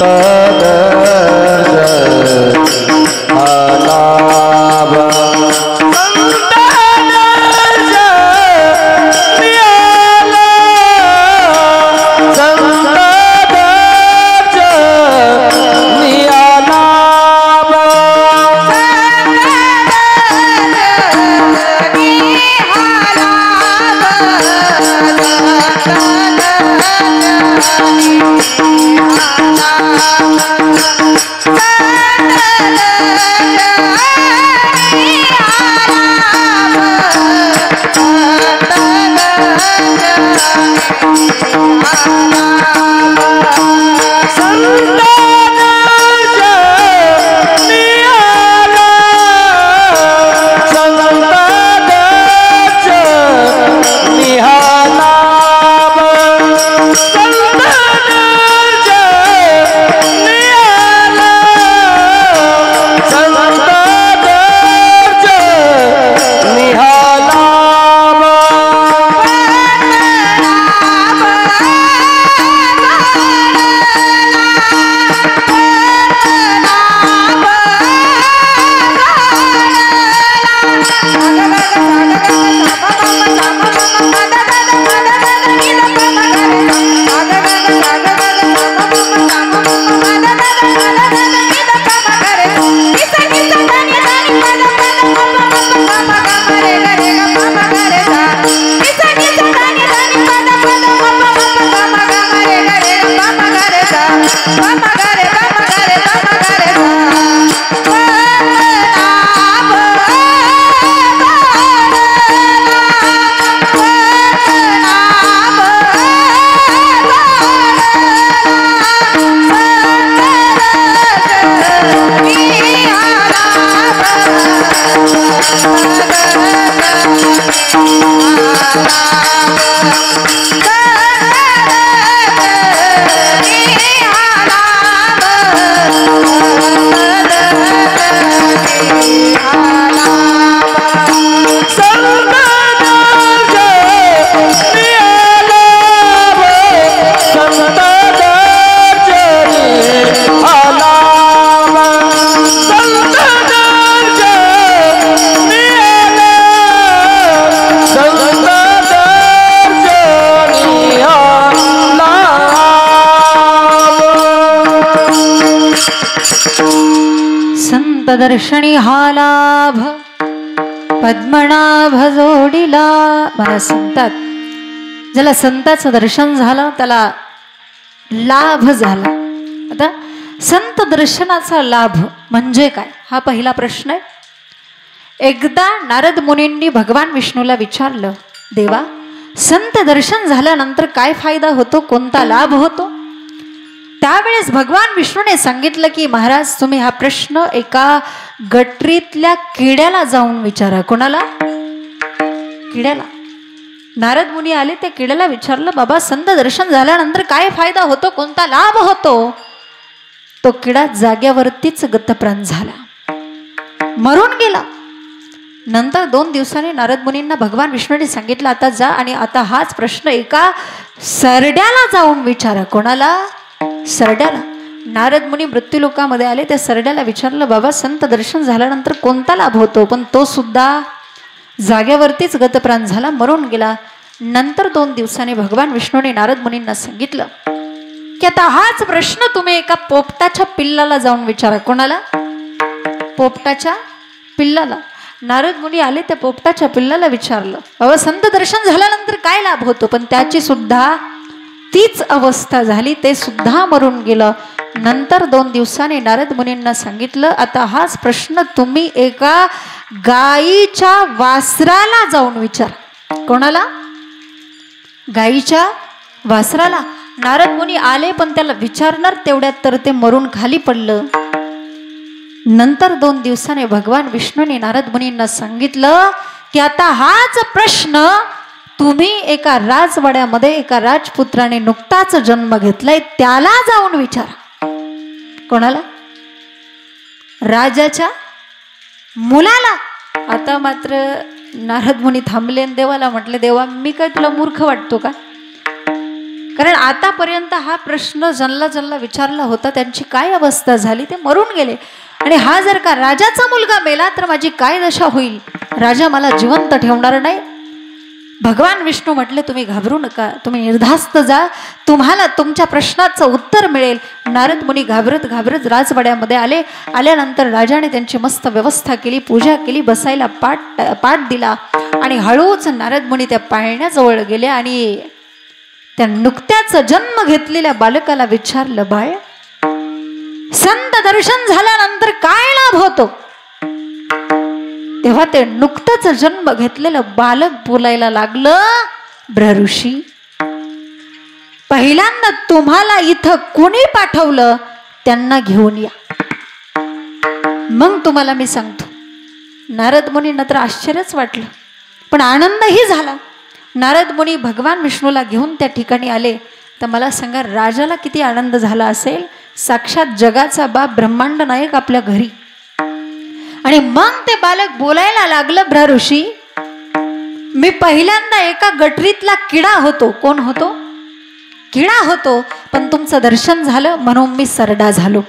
संत दर्शनी हा लाभ पद्मनाभ जोडिला. मला संतात, ज्याला संताचं दर्शन झालं त्याला लाभ झाला. आता संत दर्शनाचा लाभ म्हणजे काय हा पहिला प्रश्न आहे. एकदा नारद मुनींनी भगवान विष्णूला विचारलं, देवा संत दर्शन झाल्यानंतर काय फायदा होतो, कोणता लाभ होतो. त्यावेळेस भगवान विष्णूने सांगितलं की महाराज तुम्ही हा प्रश्न एका गटरीतल्या किड्याला जाऊन विचारा. कोणाला? किड्याला. नारद मुनी आले, त्या किड्याला विचारलं, बाबा संत दर्शन झाल्यानंतर काय फायदा होतो, कोणता लाभ होतो. तो किडा जाग्यावरतीच गतप्राण झाला, मरून गेला. नंतर 2 दिवसांनी नारद मुनींना भगवान विष्णूने सांगितलं, आता जा आणि आता हाच प्रश्न एका सरड्याला जाऊन विचारा. कोणाला? सरड्याला. नारद मुनी मृत्यूलोकामध्ये आले, त्या सरड्याला विचारलं, बाबा संत दर्शन झाल्यानंतर कोणता लाभ होतो, पण तो सुद्धा जाग्यावरतीच गतप्राण झाला, मरून गेला. नंतर 2 दिवसांनी भगवान विष्णूने नारद मुनींना सांगितलं की आता हाच प्रश्न तुम्ही एका पोपटाच्या पिल्लाला जाऊन विचारा. कोणाला? पोपटाच्या पिल्लाला. नारद मुनी आले, त्या पोपटाच्या पिल्लाला विचारलं, बाबा संत दर्शन झाल्यानंतर काय लाभ होतो, पण त्याची सुद्धा तीच अवस्था झाली, ते सुद्धा मरून गेलं. नंतर 2 दिवसांनी नारद मुनींना सांगितलं, आता हाच प्रश्न तुम्ही एका गायीच्या वासराला जाऊन विचारा. कोणाला? गायीच्या वासराला. नारद मुनी आले, पण त्याला विचारणार तेवढ्यात तर ते मरून खाली पडलं. नंतर 2 दिवसांनी भगवान विष्णूने नारद मुनींना सांगितलं की आता हाच प्रश्न तुम्ही एका राजवाड्यामध्ये एका राजपुत्राने नुकताच जन्म घेतलाय त्याला जाऊन विचारा. कोणाला? राजाच्या मुलाला. आता मात्र नारद मुनी थांबले आणि देवाला म्हटले, देवा मी काय तुला मूर्ख वाटतो का? कारण आतापर्यंत हा प्रश्न ज्यांना विचारला होता त्यांची काय अवस्था झाली, ते मरून गेले. आणि हा जर का राजाचा मुलगा मेला तर माझी काय दशा होईल, राजा मला जिवंत ठेवणार नाही. भगवान विष्णू म्हटले, तुम्ही घाबरू नका, तुम्ही निर्धास्त जा, तुम्हाला तुमच्या प्रश्नाचं उत्तर मिळेल. नारद मुनी घाबरत घाबरत राजवाड्यामध्ये आले. आल्यानंतर राजाने त्यांची मस्त व्यवस्था केली, पूजा केली, बसायला पाट दिला. आणि हळूच नारद मुनी त्या पाळण्याजवळ गेले आणि त्या नुकत्याच जन्म घेतलेल्या बालकाला विचारलं, बाळ संत दर्शन झाल्यानंतर काय लाभ होतो. तेव्हा ते नुकतंच जन्म घेतलेलं बालक बोलायला लागलं, ब्रह्मऋषी पहिल्यांदा तुम्हाला इथं कोणी पाठवलं त्यांना घेऊन या, मग तुम्हाला मी सांगतो. नारद मुनींना तर आश्चर्यच वाटलं, पण आनंदही झाला. नारद मुनी भगवान विष्णूला घेऊन त्या ठिकाणी आले. तर मला सांगा राजाला किती आनंद झाला असेल. साक्षात जगाचा बाप ब्रह्मांड नायक आपल्या घरी. आणि मग ते बालक बोलायला लागलं, ब्रह्मऋषी मी पहिल्यांदा एका गटरीतला किडा होतो. कोण होतो? किडा होतो. पण तुमचं दर्शन झालं म्हणून मी सरडा झालो.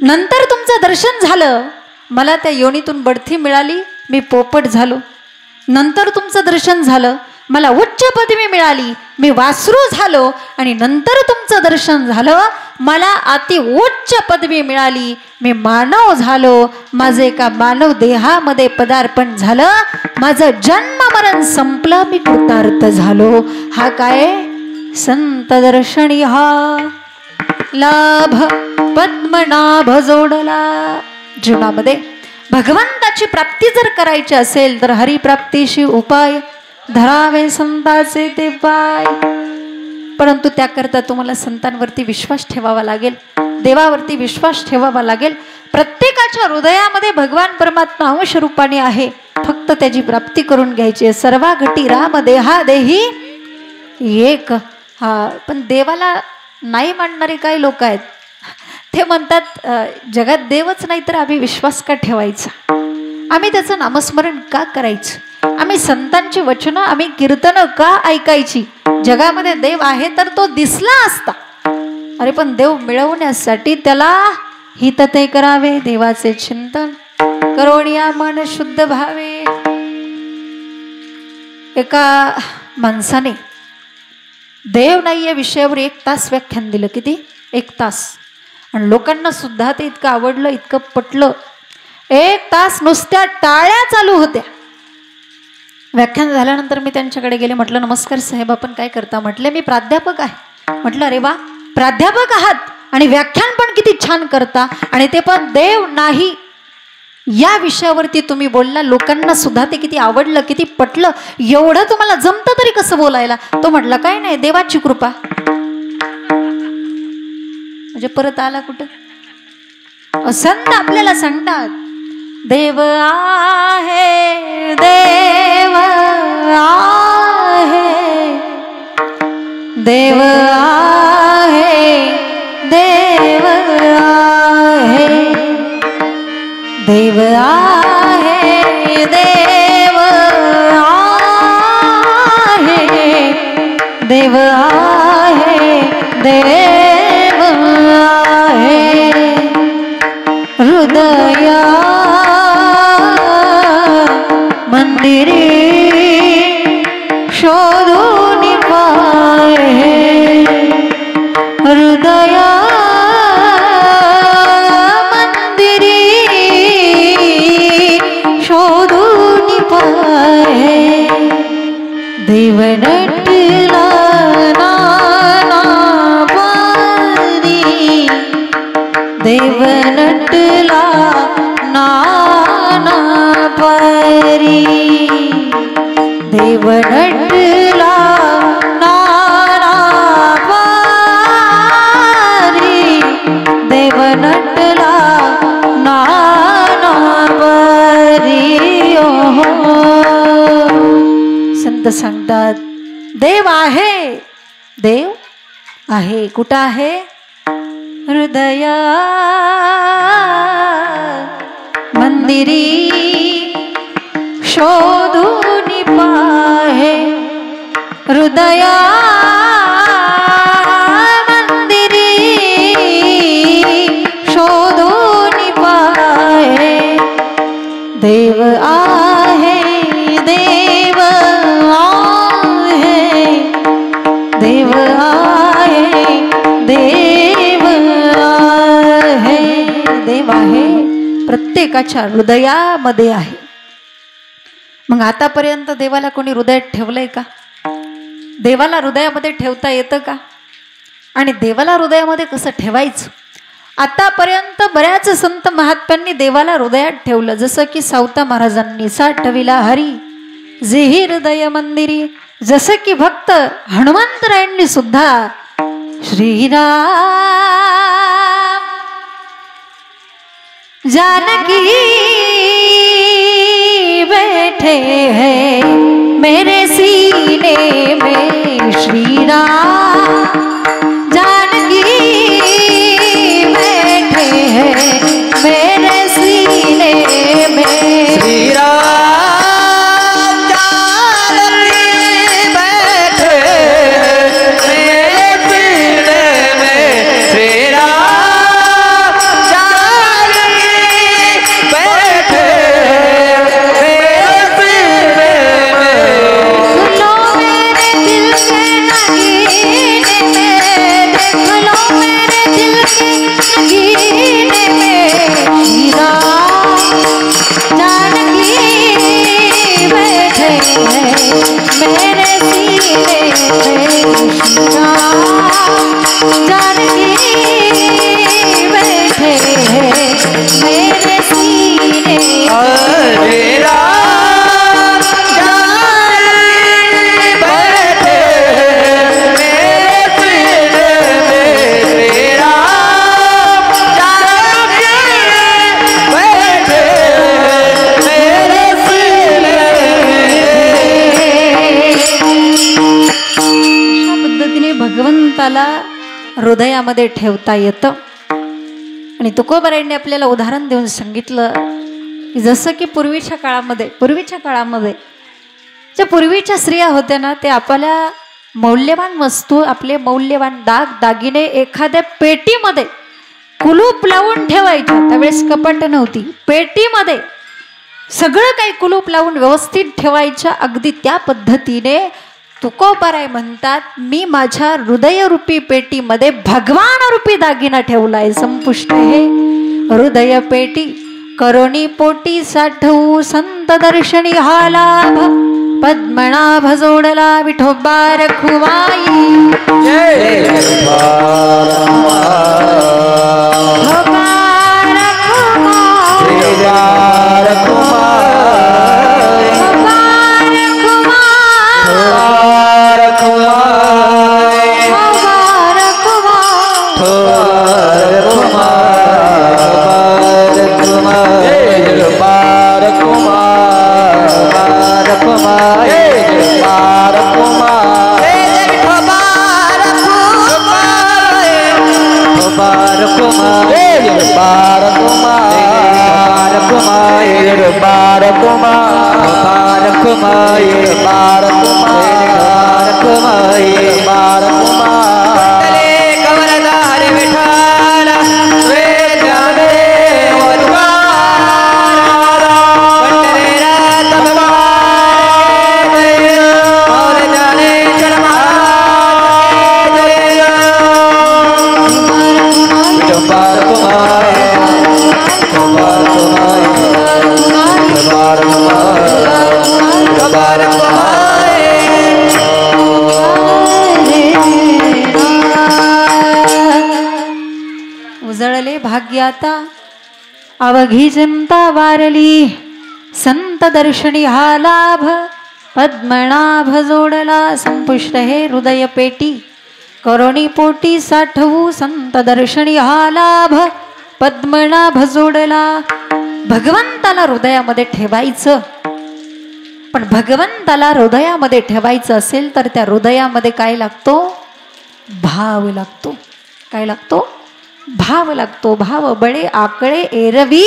नंतर तुमचं दर्शन झालं, मला त्या योनीतून बढती मिळाली, मी पोपट झालो. नंतर तुमचं दर्शन झालं, मला उच्च पदवी मिळाली, मी वासरू झालो. आणि नंतर तुमचं दर्शन झालं, मला अति उच्च पदवी मिळाली, मी मानव झालो. माझं एका मानव देहामध्ये पदार्पण झालं, माझं जन्म मरण संपलं, मी कृतार्थ झालो. हा काय? संत दर्शनी हा लाभ पद्मनाभ जोडला. जीवनामध्ये भगवंताची प्राप्ती जर करायची असेल तर हरिप्राप्तीशी उपाय धरावे संताचे ते पाय. परंतु त्याकरता तुम्हाला संतांवरती विश्वास ठेवावा लागेल, देवावरती विश्वास ठेवावा लागेल. प्रत्येकाच्या हृदयामध्ये भगवान परमात्मा अंश रूपाने आहे, फक्त त्याची प्राप्ती करून घ्यायची. सर्वा घटी राम देहा देही एक. हा, पण देवाला नाही मानणारे काही लोक आहेत. ते म्हणतात जगात देवच नाही तर आम्ही विश्वास का ठेवायचा, आम्ही त्याचं नामस्मरण का करायचं, आम्ही संतांची वचनं आम्ही कीर्तनं का ऐकायची. जगामध्ये देव आहे तर तो दिसला असता. अरे पण देव मिळवण्यासाठी त्याला हित ते करावे, देवाचे चिंतन करोनिया मन शुद्ध भावे. एका माणसाने देव नाही या विषयावर 1 तास व्याख्यान दिलं. किती? 1 तास. आणि लोकांना सुद्धा ते इतकं आवडलं, इतकं पटलं. 1 तास नुसत्या टाळ्या चालू होत्या. व्याख्यान झाल्यानंतर मी त्यांच्याकडे गेले. म्हटलं, नमस्कार साहेब, आपण काय करता? म्हटले, मी प्राध्यापक आहे. म्हटलं, अरे वा, प्राध्यापक आहात आणि व्याख्यान पण किती छान करता, आणि ते पण देव नाही या विषयावरती तुम्ही बोलला. लोकांना सुद्धा ते किती आवडलं, किती पटलं. एवढं तुम्हाला जमतं तरी कसं बोलायला? तो म्हटला, काय नाही, देवाची कृपा. म्हणजे परत आला कुठं? संत आपल्याला सांगतात, देव आहे, देव आहे, देव आहे, देव आहे, देव आहे, देव आहे, देव आहे, देव आहे. हृदया मंदिरी शोधून पाहे, हृदया मंदिरी शोधून पाहे. देव नटला नाना पारी, देव नटला नाना परी, देव नटला नाना परी, देव नटला नाना परी. संत सांगतात, देव आहे, देव आहे. कुठं आहे? हृदया मंदिरी शोधून पाहे, हृदया मंदिरी शोधून पाहे. देव आहे, देव आहे, देव आहे, देव आहे. देव आहे, प्रत्येकाच्या हृदयामध्ये आहे. मग आतापर्यंत देवाला कोणी हृदयात ठेवलंय का? देवाला हृदयामध्ये ठेवता येतं का? आणि देवाला हृदयामध्ये कसं ठेवायचं? आतापर्यंत बऱ्याच संत महात्म्यांनी देवाला हृदयात ठेवलं. जसं की सावता महाराजांनी साठविला हरी जेही हृदय मंदिरी. जसं की भक्त हनुमंतरायांनी सुद्धा श्रीराम जानकी बैठे हैं मेरे सीने में, श्रीराम जानकी बैठे हैं मेरे सीने में, श्रीराम जानकी बैठे मेरे सीने में, श्रीराम जानकी बैठे मेरे सीने में. सुनो मेरे दिल के नगीने में, देख लो मेरे दिल के नगीने में, श्रीराम जानकी बैठे हैं मेरे सीने में, श्रीराम जानकी बैठे हैं मेरे सीने में. हरे राम जानकी बैठे मेरे सीने में, श्री राम जानकी बैठे मेरे सीने में. अशा पद्धतीने भगवंताला हृदयामध्ये ठेवता येतं. आणि तुकोबारायांनी आपल्याला उदाहरण देऊन सांगितलं की जसं की पूर्वीच्या काळामध्ये ज्या पूर्वीच्या स्त्रिया होत्या ना, ते आपल्या मौल्यवान वस्तू, आपले मौल्यवान दागिने एखाद्या पेटीमध्ये कुलूप लावून ठेवायच्या. त्यावेळेस कपाट नव्हती, पेटीमध्ये सगळं काही कुलूप लावून व्यवस्थित ठेवायच्या. अगदी त्या पद्धतीने तुकोबाराय म्हणतात, मी माझ्या हृदयरूपी पेटीमध्ये भगवान रूपी दागिना ठेवलाय. संपुष्ट हे हृदय पेटी करोनी पोटी साठवू संत दर्शनी हा लाभ. पद्मनाभ जोडला विठोबा रखुमाई. उजळले भाग्याता अवघी जनता वारली संत दर्शनी हा लाभ. पद्मनाभ जोडला संपुष्ट हे हृदय पेटी करोनी पोटी साठवू संत दर्शनी हा लाभ. पद्मनाभ जोडला. भगवंताला हृदयामध्ये ठेवायचं, पण भगवंताला हृदयामध्ये ठेवायचं असेल तर त्या हृदयामध्ये काय लागतो? भाव लागतो. काय लागतो? भाव लागतो. भाव बळे आकळे एरवी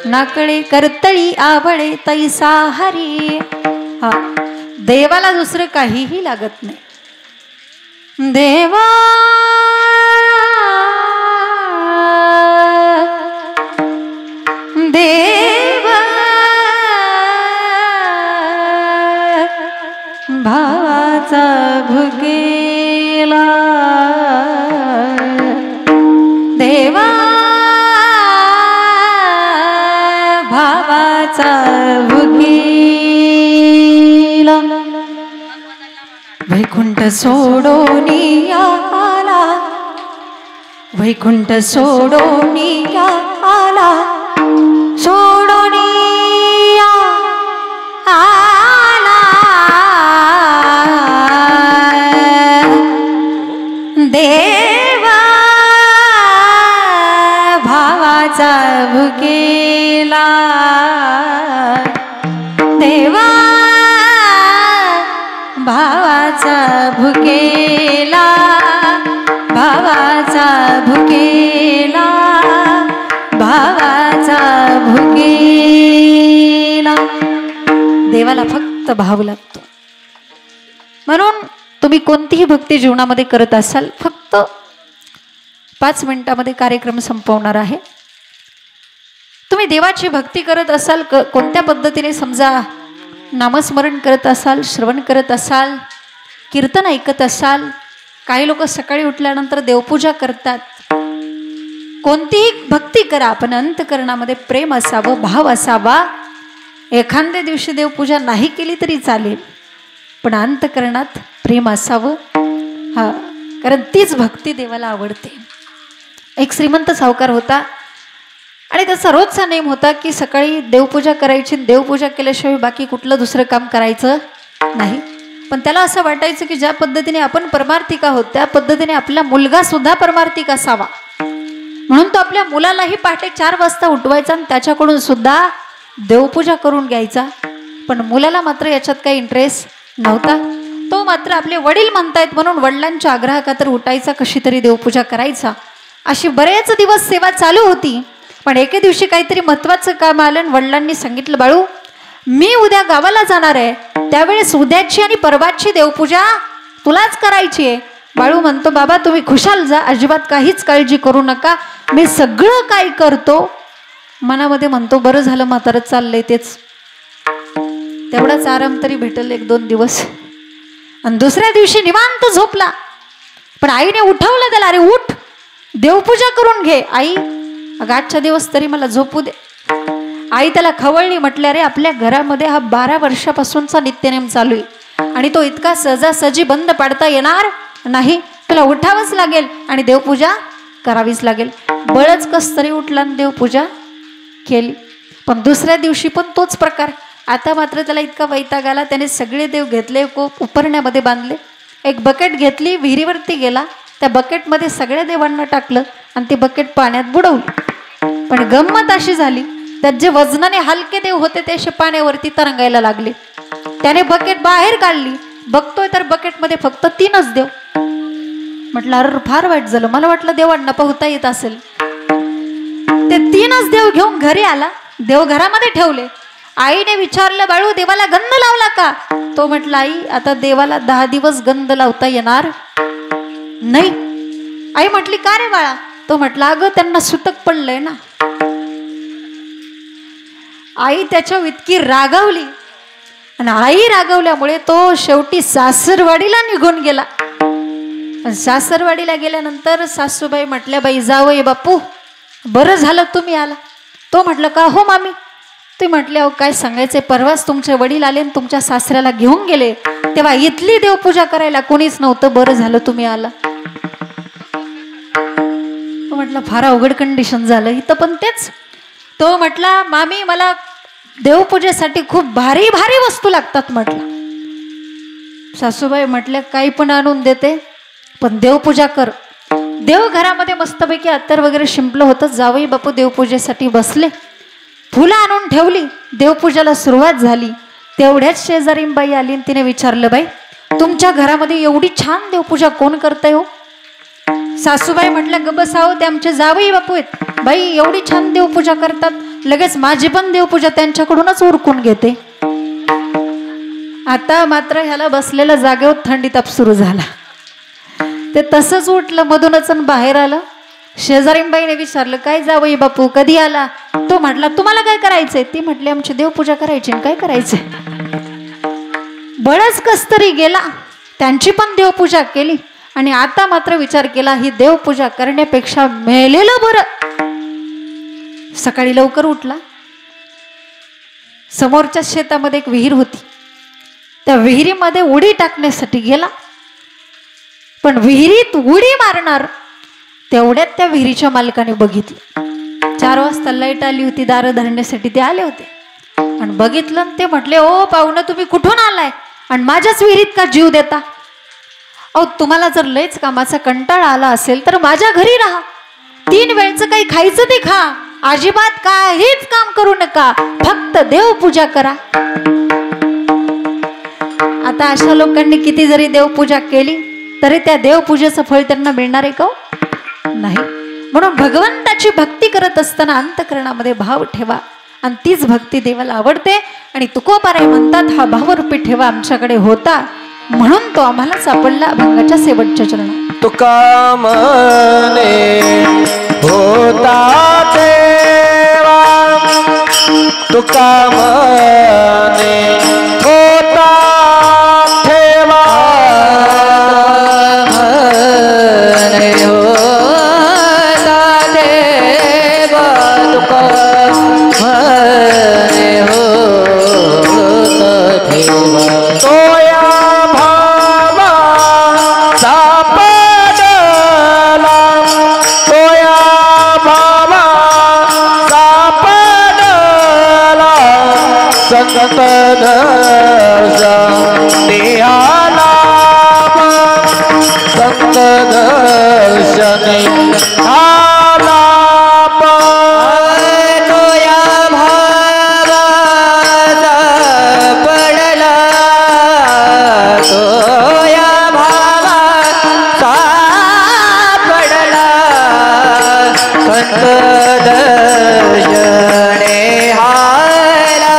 नाकळे करतळी आवळे तैसा हरी. हा, देवाला दुसरं काहीही लागत नाही. देवा देवा भावाचा भुकेला. देवा भावाचा भुकेला. वैकुंठ सोडोनी आला, वैकुंठ सोडोनी आला, सोडोनी आला. देवा भावाचा भुकेला. देवा भावाचा भुकेला, भावाचा भुकेला, भावाचा भुकेला. देवाला फक्त भाव लागतो. म्हणून तुम्ही कोणतीही भक्ती जीवनामध्ये करत असाल, फक्त 5 मिनिटामध्ये कार्यक्रम संपवणार आहे. तुम्ही देवाची भक्ती करत असाल, कोणत्या पद्धतीने, समजा नामस्मरण करत असाल, श्रवण करत असाल, कीर्तन ऐकत असाल, काही लोक सकाळी उठल्यानंतर देवपूजा करतात. कोणतीही भक्ती करा, पण अंतकरणामध्ये प्रेम असावं, भाव असावा. एखाद्या दिवशी देवपूजा नाही केली तरी चालेल, पण अंतकरणात प्रेम असावं. हा, कारण तीच भक्ती देवाला आवडते. एक श्रीमंत सावकार होता आणि त्याचा रोजचा नेम होता की सकाळी देवपूजा करायची, देवपूजा केल्याशिवाय बाकी कुठलं दुसरं काम करायचं नाही. पण त्याला असं वाटायचं की ज्या पद्धतीने आपण परमार्थिक आहोत त्या पद्धतीने आपला मुलगा सुद्धा परमार्थिक असावा. म्हणून तो आपल्या मुलालाही पहाटे 4 वाजता उठवायचा आणि त्याच्याकडून सुद्धा देवपूजा करून घ्यायचा. पण मुलाला मात्र याच्यात काही इंटरेस्ट नव्हता. तो मात्र आपले वडील म्हणतायत म्हणून वडिलांच्या आग्रहाखातर उठायचा, कशी तरी देवपूजा करायचा. अशी बरेच दिवस सेवा चालू होती. पण एके दिवशी काहीतरी महत्त्वाचं काम आलं आणि वडिलांनी सांगितलं, बाळू मी उद्या गावाला जाणार आहे, त्यावेळेस उद्याची आणि परवाची देवपूजा तुलाच करायची आहे. बाळू म्हणतो, बाबा तुम्ही खुशाल जा, अजिबात काहीच काळजी करू नका, मी सगळं काय करतो. मनामध्ये म्हणतो, बरं झालं म्हातारं चाललंय तेच, तेवढाच आराम तरी भेटेल 1-2 दिवस. आणि दुसऱ्या दिवशी निवांत झोपला. पण आईने उठवलं त्याला, अरे उठ, देवपूजा करून घे. आई, अगं आजच्या दिवस तरी मला झोपू दे. आई त्याला खवळली, म्हटले अरे आपल्या घरामध्ये हा 12 वर्षापासूनचा नित्यनेम चालू आहे आणि तो इतका सहजासहजी बंद पाडता येणार नाही. तुला उठावंच लागेल आणि देवपूजा करावीच लागेल. बळच कस तरी उठला आणि देवपूजा केली. पण दुसऱ्या दिवशी पण तोच प्रकार. आता मात्र त्याला इतका वैताग आला, त्याने सगळे देव घेतले, उपरण्यामध्ये बांधले, एक बकेट घेतली, विहिरीवरती गेला, त्या बकेटमध्ये सगळ्या देवांना टाकलं आणि ती बकेट पाण्यात बुडवली. पण गंमत अशी झाली, त्यात जे वजनाने हलके देव होते ते असे पाण्यावरती तरंगायला लागले. त्याने बकेट बाहेर काढली, बघतोय तर बकेटमध्ये फक्त 3च देव. म्हटलं अरे फार वाईट झालं, मला वाटलं देवांना पोहता येत असेल. ते 3च देव घेऊन घरी आला, देव घरामध्ये ठेवले. आईने विचारलं बाळू देवाला गंध लावला का? तो म्हटला आई आता देवाला 10 दिवस गंध लावता येणार नाही. आई म्हटली का रे बाळा? तो म्हटला अगं त्यांना सुतक पडलंय ना. आई त्याच्यावर इतकी रागावली आणि आई रागावल्यामुळे तो शेवटी सासरवाडीला निघून गेला. सासरवाडीला गेल्यानंतर सासूबाई म्हटल्या बाई जावई बापू बरं झालं तुम्ही आला. तो म्हटलं का हो मामी? ते म्हटले अहो काय सांगायचे, परवाच तुमचे वडील आले आणि तुमच्या सासऱ्याला घेऊन गेले, तेव्हा इथली देवपूजा करायला कोणीच नव्हतं, बरं झालं तुम्ही आला. तो म्हटलं फार अवघड कंडिशन झालं इथं पण तेच. तो म्हटला मामी मला देवपूजेसाठी खूप भारी भारी वस्तू लागतात म्हटलं. सासूबाई म्हटल्या काही पण आणून देते पण देवपूजा कर. देव घरामध्ये मस्तपैकी अत्तर वगैरे शिंपलं होतं. जावई बापू देवपूजेसाठी बसले, फुलं आणून ठेवली, देवपूजाला सुरुवात झाली. तेवढ्याच शेजारी बाई आली आणि तिने विचारलं बाई तुमच्या घरामध्ये एवढी छान देवपूजा कोण करतंय हो? सासूबाई म्हटल्या ग बसावं ते आमचे जावई बापू आहेत. बाई एवढी छान देवपूजा करतात, लगेच माझी पण देवपूजा त्यांच्याकडूनच उरकून घेते. आता मात्र ह्याला बसलेल्या जागेवर थंडी ताप सुरू झाला. ते तसंच उठलं मधूनच आणि बाहेर आलं. शेजारीबाईने विचारलं काय जावई बापू कधी आला? तो म्हटला तुम्हाला काय करायचंय? ती म्हटली आमची देवपूजा करायची. काय करायचंय? बळच कस तरी गेला, त्यांची पण देवपूजा केली आणि आता मात्र विचार केला ही देवपूजा करण्यापेक्षा मेलेलं बरं. सकाळी लवकर उठला, समोरच्या शेतामध्ये एक विहीर होती, त्या विहिरीमध्ये उडी टाकण्यासाठी गेला. पण विहिरीत उडी मारणार तेवढ्यात त्या विहिरीच्या मालकाने बघितलं. 4 वाजता लाईट आली होती, दारं धरण्यासाठी ते आले होते आणि बघितलं आणि ते म्हटले ओ पाहुणं तुम्ही कुठून आलाय आणि माझ्याच विहिरीत का जीव देता? अहो तुम्हाला जर लयच कामाचा कंटाळा आला असेल तर माझ्या घरी राहा, 3 वेळचं काही खायचं ते खा, अजिबात काहीच काम करू नका, फक्त देवपूजा करा. आता अशा लोकांनी किती जरी देवपूजा केली तरी त्या देवपूजेचं फळ त्यांना मिळणार आहे का? नाही. म्हणून भगवंताची भक्ती करत असताना अंतःकरणामध्ये भाव ठेवा आणि तीच भक्ती देवाला आवडते. आणि तुकोबाराय म्हणतात हा भावरूपी ठेवा आमच्याकडे होता म्हणून तो आम्हाला सापडला अभंगाच्या शेवटच्या चरणात. तुका मने होता ठेवा, तुका मने होता ठेवा, मने होता ठेवा, तुका मने होता ठेवा. तोया भावा सापडला, तोया भावा सापडला, संत दर्शन निहाला, संत दर्शन निहाला. तोया भावा सापडला, तोया भावा सापडला, संत दर्शन निहाला,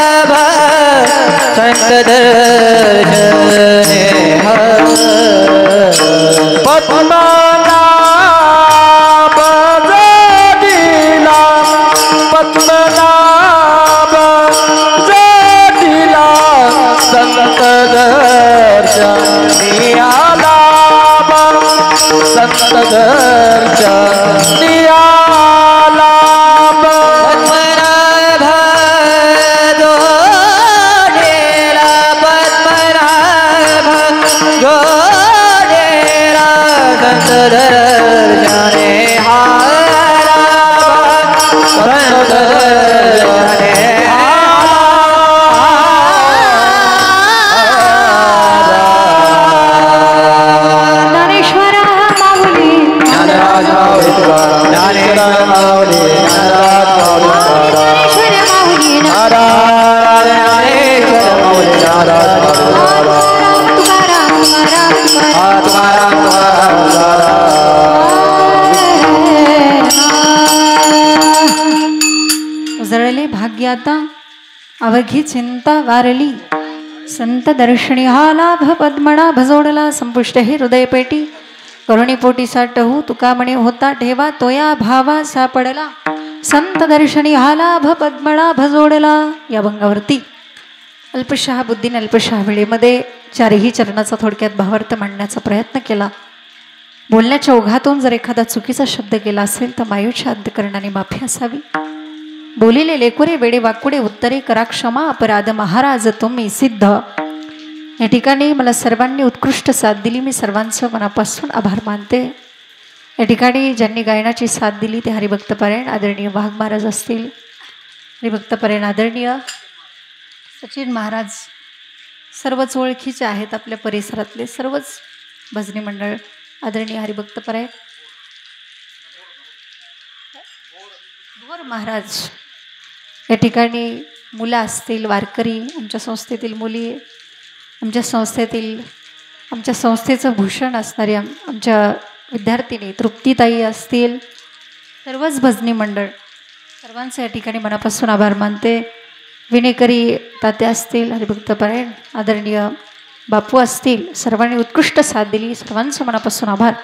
भाग्याता अवघी चिंता वारली संत दर्शनी हा लाभ पद्मणा भजोडला संपुष्ट हे हृदयपेटी करुणीपोटी साठहू तुका म्हणे होता ठेवा तोया भावा सापडला संत दर्शनी हा लाभ पद्मणा भजोडला. या भंगावरती अल्पशा बुद्धीने अल्पशा वेळेमध्ये चारही चरणाचा थोडक्यात भावार्थ मांडण्याचा प्रयत्न केला. बोलण्याच्या ओघातून जर एखादा चुकीचा शब्द केला असेल तर मायूच्या अंतकरणाने माफी असावी. बोलिले लेकुरे वेडे वाकुडे उत्तरे करा क्षमा अपराध महाराज तुम्ही सिद्ध. या ठिकाणी मला सर्वांनी उत्कृष्ट साथ दिली. मी सर्वांचं मनापासून आभार मानते. या ठिकाणी ज्यांनी गायनाची साथ दिली ते हरिभक्तपरायण आदरणीय वाघ महाराज असतील, हरिभक्तपरायण आदरणीय सचिन महाराज, सर्वच ओळखीचे आहेत आपल्या परिसरातले सर्वच भजनी मंडळ, आदरणीय हरिभक्तपरायण भोर महाराज. या ठिकाणी मुलं असतील, वारकरी, आमच्या संस्थेतील मुली, आमच्या संस्थेचं भूषण असणारे आमच्या विद्यार्थिनी तृप्तीताई असतील, सर्वच भजनी मंडळ सर्वांचे या ठिकाणी मनापासून आभार मानते. विनेकरी तात्या असतील, हरिभक्तपरायण आदरणीय बापू असतील, सर्वांनी उत्कृष्ट साथ दिली. सर्वांचं मनापासून आभार.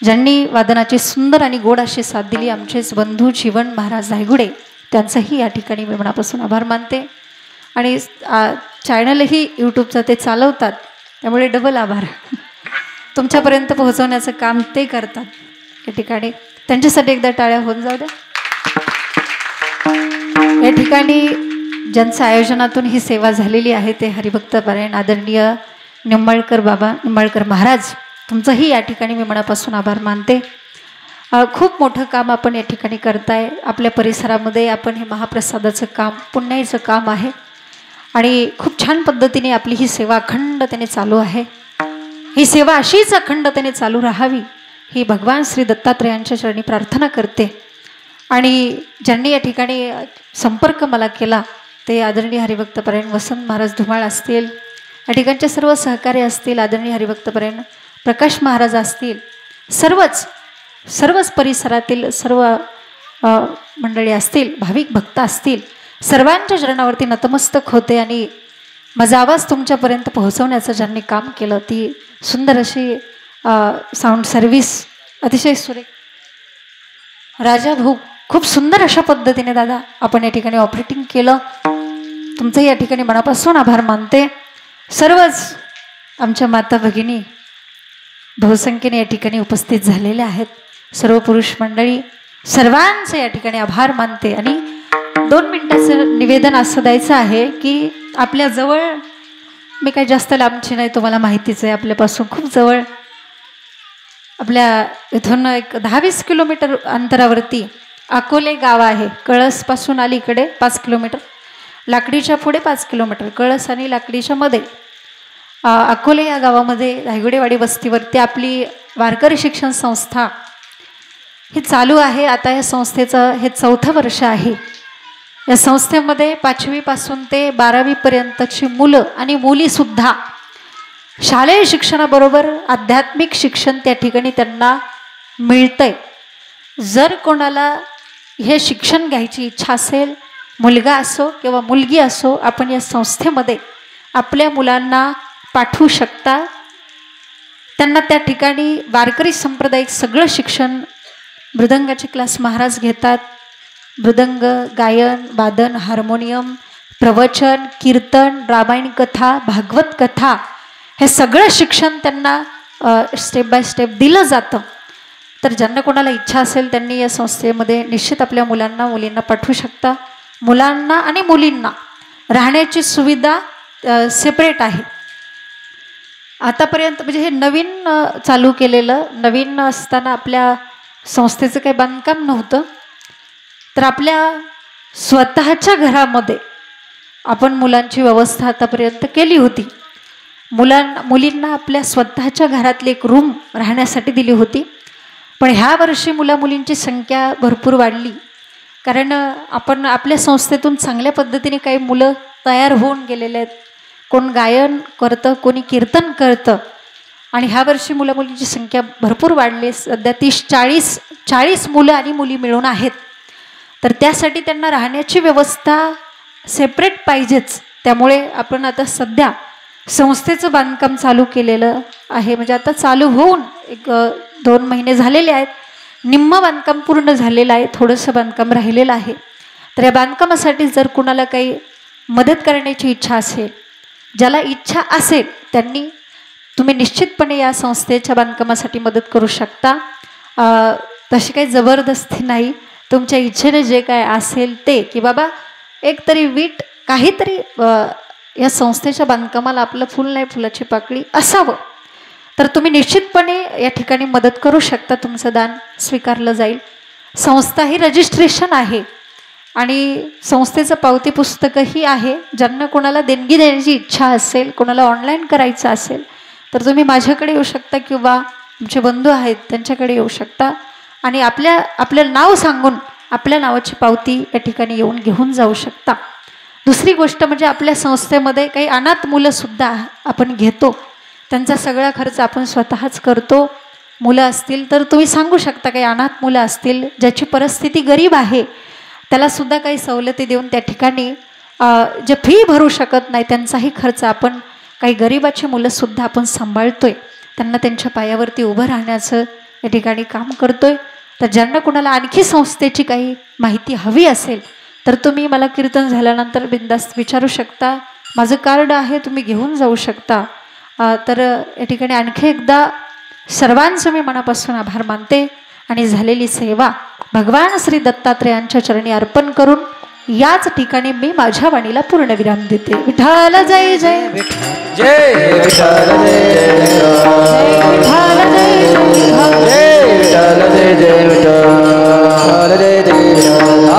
ज्यांनी वादनाची सुंदर आणि गोड अशी साथ दिली आमचेच बंधू जीवन महाराज धायगुडे, त्यांचंही या ठिकाणी मी मनापासून आभार मानते. आणि चॅनलही यूट्यूबचं ते चालवतात, त्यामुळे डबल आभार. तुमच्यापर्यंत पोहोचवण्याचं काम ते करतात. या ठिकाणी त्यांच्यासाठी एकदा टाळ्या होऊन जाऊ द्या. या ठिकाणी ज्यांच्या आयोजनातून ही सेवा झालेली आहे ते हरिभक्तपरायण आदरणीय निंबाळकर बाबा, निंबाळकर महाराज, तुमचंही या ठिकाणी मी मनापासून आभार मानते. खूप मोठं काम आपण या ठिकाणी करताय. आपल्या परिसरामध्ये आपण हे महाप्रसादाचं काम, पुण्याईचं काम आहे आणि खूप छान पद्धतीने आपली ही सेवा अखंडतेने चालू आहे. ही सेवा अशीच अखंडतेने चालू राहावी ही भगवान श्री दत्तात्रेयांच्या चरणी प्रार्थना करते. आणि ज्यांनी या ठिकाणी संपर्क मला केला ते आदरणीय हरिभक्तपरायण वसंत महाराज धुमाळ असतील, या ठिकाणचे सर्व सहकारी असतील, आदरणीय हरिभक्तपरायण प्रकाश महाराज असतील, सर्वच परिसरातील सर्व मंडळी असतील, भाविक भक्त असतील, सर्वांच्या चरणावरती नतमस्तक होते. आणि माझा आवाज तुमच्यापर्यंत पोहोचवण्याचं ज्यांनी काम केलं ती सुंदर अशी साऊंड सर्व्हिस अतिशय सुरेख राजा भाऊ, खूप सुंदर अशा पद्धतीने दादा आपण या ठिकाणी ऑपरेटिंग केलं. तुमचं या ठिकाणी मनापासून आभार मानते. सर्वच आमच्या माता भगिनी बहुसंख्येने या ठिकाणी उपस्थित झालेल्या आहेत, सर्व पुरुष मंडळी, सर्वांचं या ठिकाणी आभार मानते. आणि 2 मिनिटाचं निवेदन असं द्यायचं आहे की आपल्या जवळ, मी काही जास्त लांबची नाही, तुम्हाला माहितीच आहे, आपल्यापासून खूप जवळ, आपल्या इथून एक 10-20 किलोमीटर अंतरावरती अकोले गाव आहे. कळसपासून अलीकडे 5 किलोमीटर, लाकडीच्या पुढे 5 किलोमीटर, कळस आणि लाकडीच्या मध्ये अकोले या गावामध्ये धायगुडेवाडी वस्तीवरती आपली वारकरी शिक्षण संस्था ही चालू आहे. आता या संस्थेचं हे 4थं वर्ष आहे. या संस्थेमध्ये 5वी पासून ते 12वी पर्यंतची मुलं आणि मुलीसुद्धा शालेय शिक्षणाबरोबर आध्यात्मिक शिक्षण त्या ठिकाणी त्यांना मिळतंय. जर कोणाला हे शिक्षण घ्यायची इच्छा असेल, मुलगा असो किंवा मुलगी असो, आपण या संस्थेमध्ये आपल्या मुलांना पाठवू शकता. त्यांना त्या ठिकाणी वारकरी संप्रदायिक सगळं शिक्षण, मृदंगाचे क्लास महाराज घेतात, मृदंग, गायन, वादन, हार्मोनियम, प्रवचन, कीर्तन, रामायण कथा, भागवत कथा, हे सगळं शिक्षण त्यांना स्टेप बाय स्टेप दिलं जातं. तर ज्यांना कोणाला इच्छा असेल त्यांनी या संस्थेमध्ये निश्चित आपल्या मुलांना मुलींना पाठवू शकता. मुलांना आणि मुलींना राहण्याची सुविधा सेपरेट आहे. आतापर्यंत म्हणजे हे नवीन चालू केलेलं, नवीन असताना आपल्या संस्थेचं काही बांधकाम नव्हतं, तर आपल्या स्वतःच्या घरामध्ये आपण मुलांची व्यवस्था आतापर्यंत केली होती. मुलींना आपल्या स्वतःच्या घरातली एक रूम राहण्यासाठी दिली होती. पण ह्या वर्षी मुलींची संख्या भरपूर वाढली, कारण आपण आपल्या संस्थेतून चांगल्या पद्धतीने काही मुलं तयार होऊन गेलेले आहेत. कोण गायन करतं, कोणी कीर्तन करतं. आणि ह्या वर्षी मुलींची संख्या भरपूर वाढली. सध्या 30-40 मुलं आणि मुली मिळून आहेत. तर त्यासाठी त्यांना राहण्याची व्यवस्था सेपरेट पाहिजेच. त्यामुळे आपण आता सध्या संस्थेचं बांधकाम चालू केलेलं आहे. म्हणजे आता चालू होऊन 1-2 महिने झालेले आहेत. निम्म बांधकाम पूर्ण झालेलं आहे, थोडंसं बांधकाम राहिलेलं आहे. तर या बांधकामासाठी जर कुणाला काही मदत करण्याची इच्छा असेल, ज्याला इच्छा असेल त्यांनी तुम्ही निश्चितपणे या संस्थेच्या बांधकामासाठी मदत करू शकता. तशी काही जबरदस्ती नाही, तुमच्या इच्छेने जे काय असेल ते, की बाबा एकतरी वीट काहीतरी या संस्थेच्या बांधकामाला आपलं फुल नाही फुलाची पाकळी असावं, तर तुम्ही निश्चितपणे या ठिकाणी मदत करू शकता. तुमचं दान स्वीकारलं जाईल. संस्था ही रजिस्ट्रेशन आहे आणि संस्थेचं पावती पुस्तकही आहे. ज्यांना कोणाला देणगी देण्याची इच्छा असेल, कोणाला ऑनलाईन करायचं असेल, तर तुम्ही माझ्याकडे येऊ शकता किंवा तुमचे बंधू आहेत त्यांच्याकडे येऊ शकता आणि आपलं नाव सांगून आपल्या नावाची पावती या ठिकाणी येऊन घेऊन जाऊ शकता. दुसरी गोष्ट म्हणजे आपल्या संस्थेमध्ये काही अनाथ मुलंसुद्धा आपण घेतो. त्यांचा सगळा खर्च आपण स्वतःच करतो. मुलं असतील तर तुम्ही सांगू शकता, काही अनाथ मुलं असतील ज्याची परिस्थिती गरीब आहे, त्यालासुद्धा काही सवलती देऊन त्या ठिकाणी जे फी भरू शकत नाही त्यांचाही खर्च आपण, काही गरिबाची मुलंसुद्धा आपण सांभाळतोय, त्यांना त्यांच्या पायावरती उभं राहण्याचं या ठिकाणी काम करतोय. तर ज्यांना कुणाला आणखी संस्थेची काही माहिती हवी असेल तर तुम्ही मला कीर्तन झाल्यानंतर बिनधास्त विचारू शकता. माझं कार्ड आहे, तुम्ही घेऊन जाऊ शकता. तर या ठिकाणी आणखी एकदा सर्वांचं मी मनापासून आभार मानते आणि झालेली सेवा भगवान श्री दत्तात्रेयांच्या चरणी अर्पण करून याच ठिकाणी मी माझ्या वाणीला पूर्णविराम देते. विठ्ठल जय जय जय विठ्ठल जय विठ्ठल जय विठ्ठल जय जय विठ्ठल जय जय विठ्ठल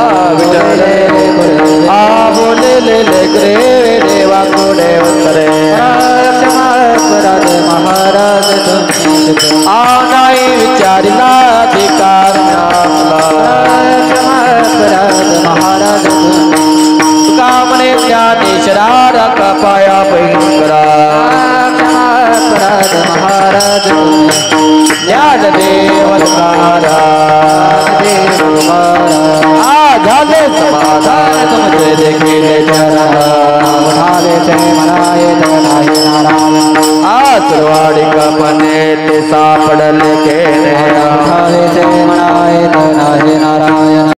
आ बोले ले रे देवा को देवतरे क्षमा करा दे महाराज आ नाही विचारिला अधिकार क्षमा करा दे महाराज कामने ज्ञानेश्वरा पाया पैकरा क्षमा करा महाराज ज्ञान देवतारा झाले समाधान तुमचे देखील आसरवाडी कपने ते सापडले के नारायण